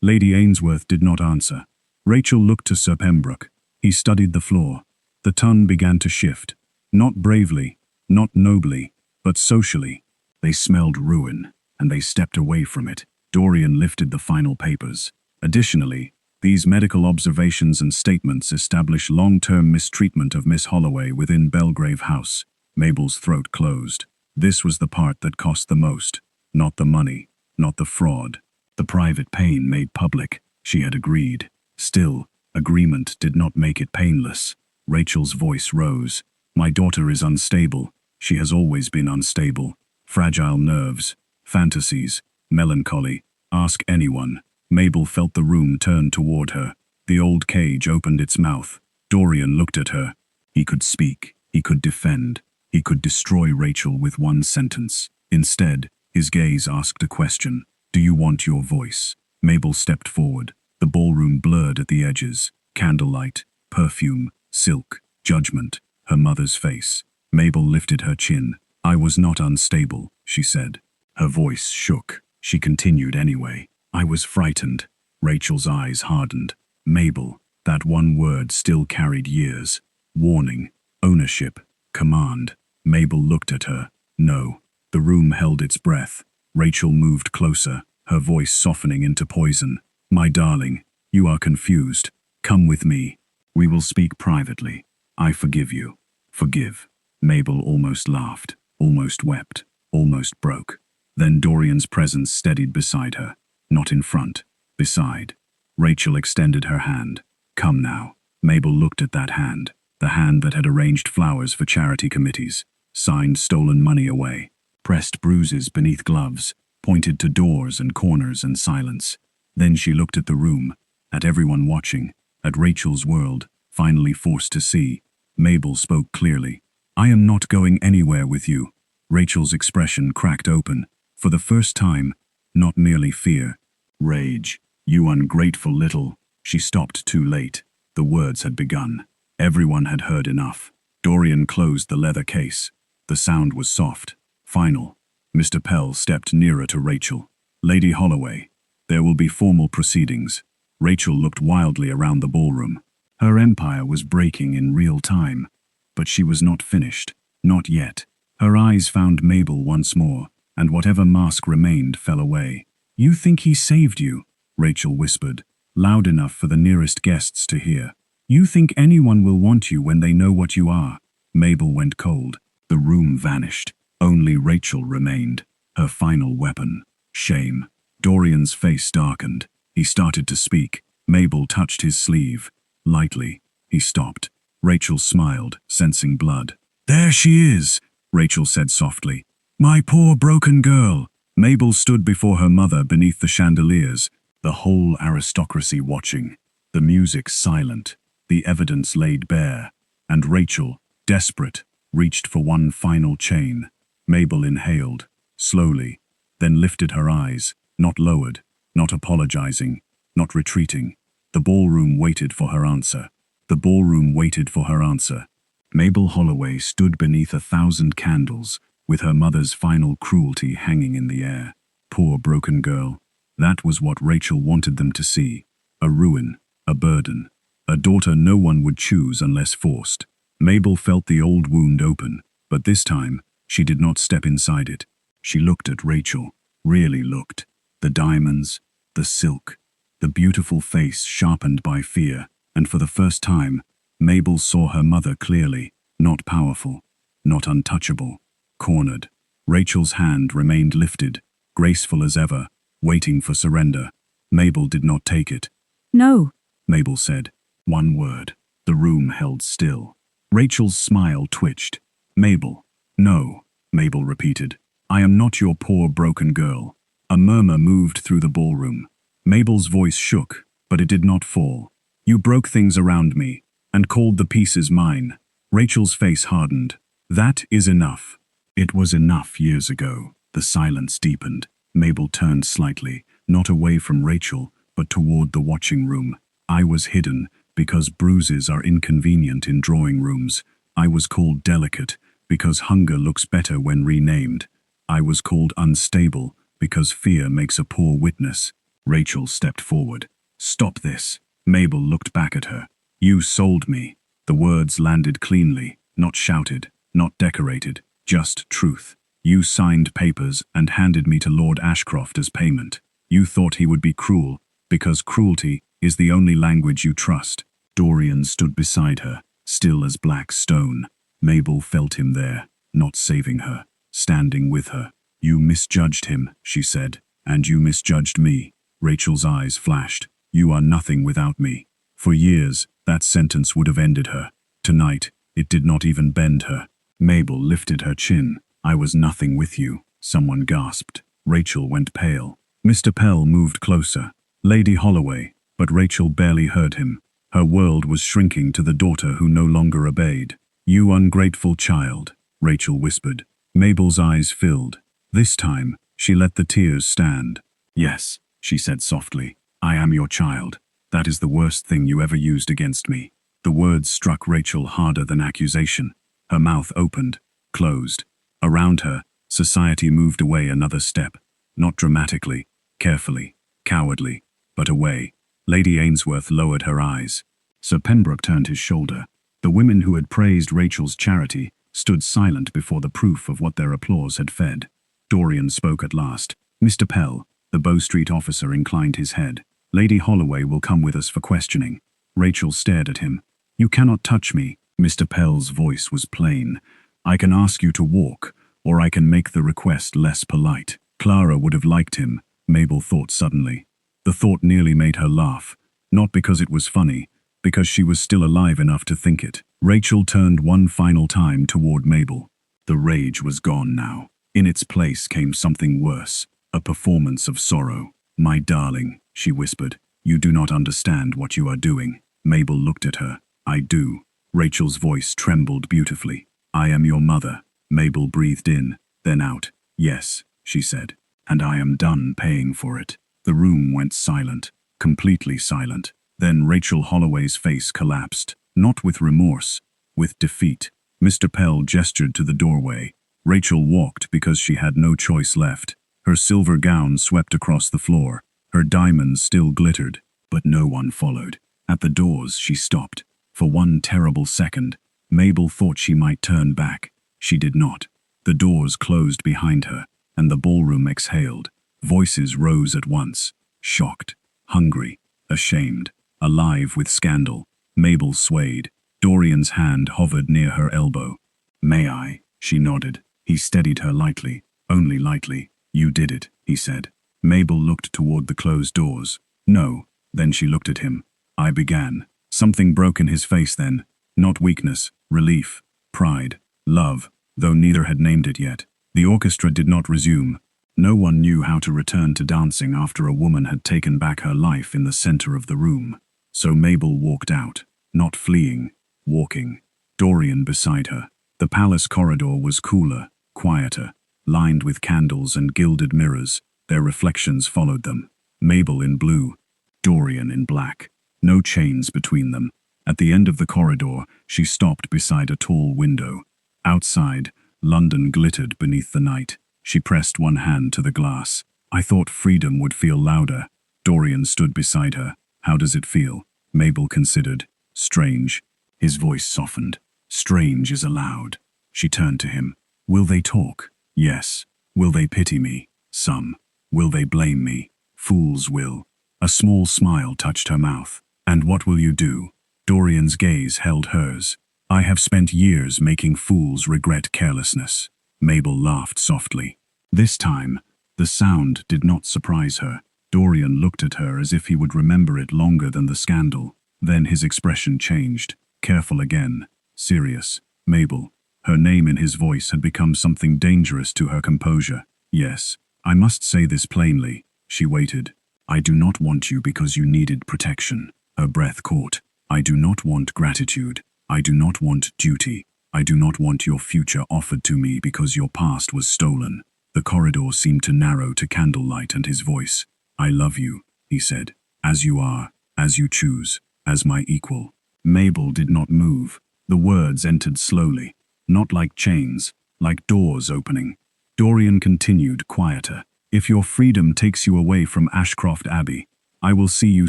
A: Lady Ainsworth did not answer. Rachel looked to Sir Pembroke. He studied the floor. The ton began to shift. Not bravely, not nobly, but socially. They smelled ruin, and they stepped away from it. Dorian lifted the final papers. Additionally, these medical observations and statements establish long-term mistreatment of Miss Holloway within Belgrave House. Mabel's throat closed. This was the part that cost the most. Not the money, not the fraud. The private pain made public. She had agreed. Still, agreement did not make it painless. Rachel's voice rose. My daughter is unstable. She has always been unstable. Fragile nerves, fantasies, melancholy. Ask anyone. Mabel felt the room turn toward her. The old cage opened its mouth. Dorian looked at her. He could speak. He could defend. He could destroy Rachel with one sentence. Instead, his gaze asked a question. Do you want your voice? Mabel stepped forward. The ballroom blurred at the edges. Candlelight, perfume, silk, judgment. Her mother's face. Mabel lifted her chin. I was not unstable, she said. Her voice shook. She continued anyway. I was frightened. Rachel's eyes hardened. Mabel, that one word still carried years. Warning, ownership, command. Mabel looked at her. No. The room held its breath. Rachel moved closer, her voice softening into poison. My darling, you are confused. Come with me. We will speak privately. I forgive you. Forgive. Mabel almost laughed, almost wept, almost broke. Then Dorian's presence steadied beside her. Not in front, beside. Rachel extended her hand. Come now. Mabel looked at that hand, the hand that had arranged flowers for charity committees, signed stolen money away, pressed bruises beneath gloves, pointed to doors and corners and silence. Then she looked at the room, at everyone watching, at Rachel's world, finally forced to see. Mabel spoke clearly. I am not going anywhere with you. Rachel's expression cracked open. For the first time, not merely fear. Rage. You ungrateful little. She stopped too late. The words had begun. Everyone had heard enough. Dorian closed the leather case. The sound was soft, final. Mr. Pell stepped nearer to Rachel. Lady Holloway, there will be formal proceedings. Rachel looked wildly around the ballroom. Her empire was breaking in real time. But she was not finished. Not yet. Her eyes found Mabel once more, and whatever mask remained fell away. You think he saved you? Rachel whispered, loud enough for the nearest guests to hear. You think anyone will want you when they know what you are? Mabel went cold. The room vanished. Only Rachel remained, her final weapon. Shame. Dorian's face darkened. He started to speak. Mabel touched his sleeve. Lightly. He stopped. Rachel smiled, sensing blood. There she is, Rachel said softly. My poor broken girl. Mabel stood before her mother beneath the chandeliers, the whole aristocracy watching. The music silent, the evidence laid bare. And Rachel, desperate, reached for one final chain. Mabel inhaled, slowly, then lifted her eyes, not lowered, not apologizing, not retreating. The ballroom waited for her answer. The ballroom waited for her answer. Mabel Holloway stood beneath 1,000 candles, with her mother's final cruelty hanging in the air. Poor broken girl. That was what Rachel wanted them to see. A ruin, a burden, a daughter no one would choose unless forced. Mabel felt the old wound open, but this time, she did not step inside it. She looked at Rachel, really looked. The diamonds, the silk, the beautiful face sharpened by fear, and for the first time, Mabel saw her mother clearly, not powerful, not untouchable. Cornered. Rachel's hand remained lifted, graceful as ever, waiting for surrender. Mabel did not take it.
B: No,
A: Mabel said. One word. The room held still. Rachel's smile twitched. Mabel. No, Mabel repeated. I am not your poor broken girl. A murmur moved through the ballroom. Mabel's voice shook, but it did not fall. You broke things around me, and called the pieces mine. Rachel's face hardened. That is enough. It was enough years ago. The silence deepened. Mabel turned slightly, not away from Rachel, but toward the watching room. I was hidden, because bruises are inconvenient in drawing rooms. I was called delicate, because hunger looks better when renamed. I was called unstable because fear makes a poor witness. Rachel stepped forward. Stop this. Mabel looked back at her. You sold me. The words landed cleanly, not shouted, not decorated, just truth. You signed papers and handed me to Lord Ashcroft as payment. You thought he would be cruel, because cruelty is the only language you trust. Dorian stood beside her, still as black stone. Mabel felt him there, not saving her, standing with her. You misjudged him, she said, and you misjudged me. Rachel's eyes flashed. You are nothing without me. For years, that sentence would have ended her. Tonight, it did not even bend her. Mabel lifted her chin. I was nothing with you. Someone gasped. Rachel went pale. Mr. Pell moved closer. Lady Holloway, but Rachel barely heard him. Her world was shrinking to the daughter who no longer obeyed. You ungrateful child, Rachel whispered. Mabel's eyes filled. This time, she let the tears stand. Yes, she said softly. I am your child. That is the worst thing you ever used against me. The words struck Rachel harder than accusation. Her mouth opened, closed. Around her, society moved away another step. Not dramatically, carefully, cowardly, but away. Lady Ainsworth lowered her eyes. Sir Pembroke turned his shoulder. The women who had praised Rachel's charity stood silent before the proof of what their applause had fed. Dorian spoke at last. Mr. Pell, the Bow Street officer, inclined his head. Lady Holloway will come with us for questioning. Rachel stared at him. You cannot touch me. Mr. Pell's voice was plain. I can ask you to walk, or I can make the request less polite. Clara would have liked him, Mabel thought suddenly. The thought nearly made her laugh, not because it was funny, because she was still alive enough to think it. Rachel turned one final time toward Mabel. The rage was gone now. In its place came something worse, a performance of sorrow. My darling, she whispered, you do not understand what you are doing. Mabel looked at her. I do. Rachel's voice trembled beautifully. I am your mother. Mabel breathed in, then out. Yes, she said, and I am done paying for it. The room went silent, completely silent. Then Rachel Holloway's face collapsed, not with remorse, with defeat. Mr. Pell gestured to the doorway. Rachel walked because she had no choice left. Her silver gown swept across the floor. Her diamonds still glittered, but no one followed. At the doors, she stopped. For one terrible second, Mabel thought she might turn back. She did not. The doors closed behind her, and the ballroom exhaled. Voices rose at once, shocked, hungry, ashamed, alive with scandal. Mabel swayed. Dorian's hand hovered near her elbow. May I? She nodded. He steadied her lightly, only lightly. You did it, he said. Mabel looked toward the closed doors. No. Then she looked at him. I began. Something broke in his face then. Not weakness, relief, pride, love, though neither had named it yet. The orchestra did not resume. No one knew how to return to dancing after a woman had taken back her life in the center of the room. So Mabel walked out, not fleeing, walking. Dorian beside her. The palace corridor was cooler, quieter, lined with candles and gilded mirrors. Their reflections followed them. Mabel in blue, Dorian in black. No chains between them. At the end of the corridor, she stopped beside a tall window. Outside, London glittered beneath the night. She pressed one hand to the glass. I thought freedom would feel louder. Dorian stood beside her. How does it feel? Mabel considered. Strange. His voice softened. Strange is allowed. She turned to him. Will they talk? Yes. Will they pity me? Some. Will they blame me? Fools will. A small smile touched her mouth. And what will you do? Dorian's gaze held hers. I have spent years making fools regret carelessness. Mabel laughed softly. This time, the sound did not surprise her. Dorian looked at her as if he would remember it longer than the scandal. Then his expression changed. Careful again. Serious. Mabel. Her name in his voice had become something dangerous to her composure. Yes, I must say this plainly. She waited. I do not want you because you needed protection. Her breath caught. I do not want gratitude. I do not want duty. I do not want your future offered to me because your past was stolen. The corridor seemed to narrow to candlelight and his voice. I love you, he said. As you are, as you choose, as my equal. Mabel did not move. The words entered slowly. not like chains, like doors opening. Dorian continued, quieter. If your freedom takes you away from Ashcroft Abbey, I will see you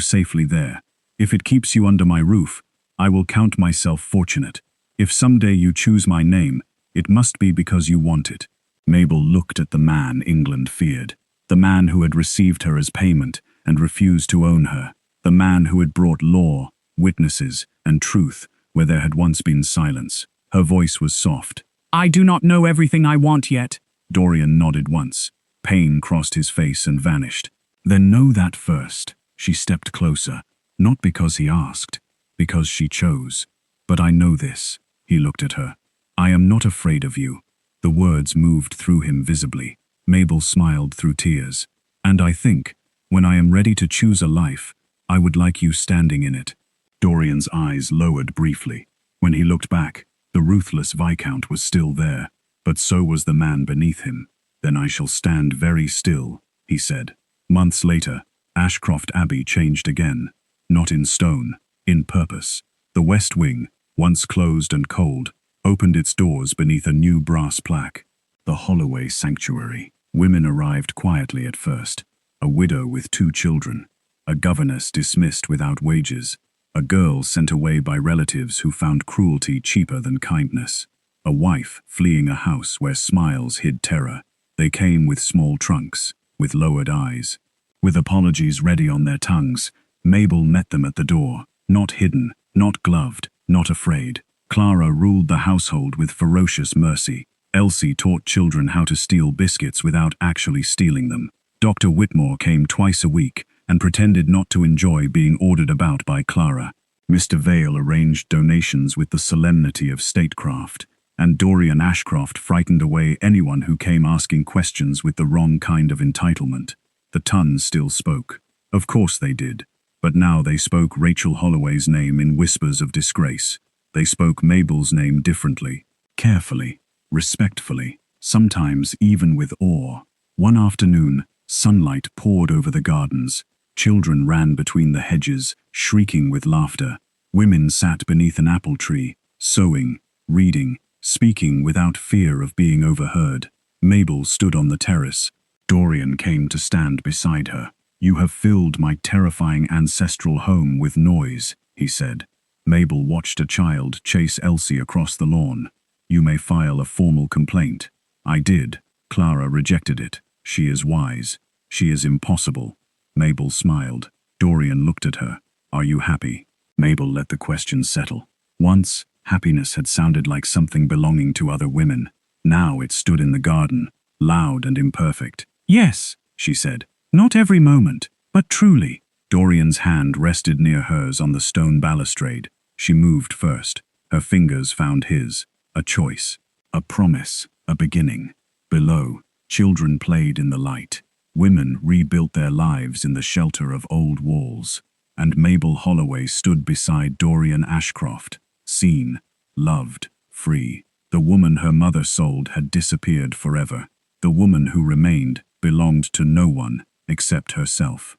A: safely there. If it keeps you under my roof, I will count myself fortunate. If someday you choose my name, it must be because you want it. Mabel looked at the man England feared, the man who had received her as payment and refused to own her, the man who had brought law, witnesses, and truth where there had once been silence. Her voice was soft.
C: I do not know everything I want yet.
A: Dorian nodded once. Pain crossed his face and vanished. Then know that first. She stepped closer, not because he asked, because she chose. But I know this. He looked at her. I am not afraid of you. The words moved through him visibly. Mabel smiled through tears. And I think, when I am ready to choose a life, I would like you standing in it. Dorian's eyes lowered briefly. When he looked back, the ruthless Viscount was still there, but so was the man beneath him. Then I shall stand very still, he said. Months later, Ashcroft Abbey changed again. Not in stone, in purpose. The West Wing, once closed and cold, opened its doors beneath a new brass plaque. The Holloway Sanctuary. Women arrived quietly at first. A widow with 2 children. A governess dismissed without wages. A girl sent away by relatives who found cruelty cheaper than kindness. A wife fleeing a house where smiles hid terror. They came with small trunks, with lowered eyes. With apologies ready on their tongues, Mabel met them at the door, not hidden, not gloved, not afraid. Clara ruled the household with ferocious mercy. Elsie taught children how to steal biscuits without actually stealing them. Dr. Whitmore came twice a week and pretended not to enjoy being ordered about by Clara. Mr. Vale arranged donations with the solemnity of statecraft, and Dorian Ashcroft frightened away anyone who came asking questions with the wrong kind of entitlement. The Tuns still spoke. Of course they did. But now they spoke Rachel Holloway's name in whispers of disgrace. They spoke Mabel's name differently, carefully, respectfully, sometimes even with awe. One afternoon, sunlight poured over the gardens. Children ran between the hedges, shrieking with laughter. Women sat beneath an apple tree, sewing, reading, speaking without fear of being overheard. Mabel stood on the terrace. Dorian came to stand beside her. You have filled my terrifying ancestral home with noise, he said. Mabel watched a child chase Elsie across the lawn. You may file a formal complaint. I did. Clara rejected it. She is wise. She is impossible. Mabel smiled. Dorian looked at her. Are you happy? Mabel let the question settle. Once, happiness had sounded like something belonging to other women. Now it stood in the garden, loud and imperfect. Yes, she said. Not every moment, but truly. Dorian's hand rested near hers on the stone balustrade. She moved first. Her fingers found his. A choice. A promise. A beginning. Below, children played in the light. Women rebuilt their lives in the shelter of old walls. And Mabel Holloway stood beside Dorian Ashcroft, seen, loved, free. The woman her mother sold had disappeared forever. The woman who remained belonged to no one except herself.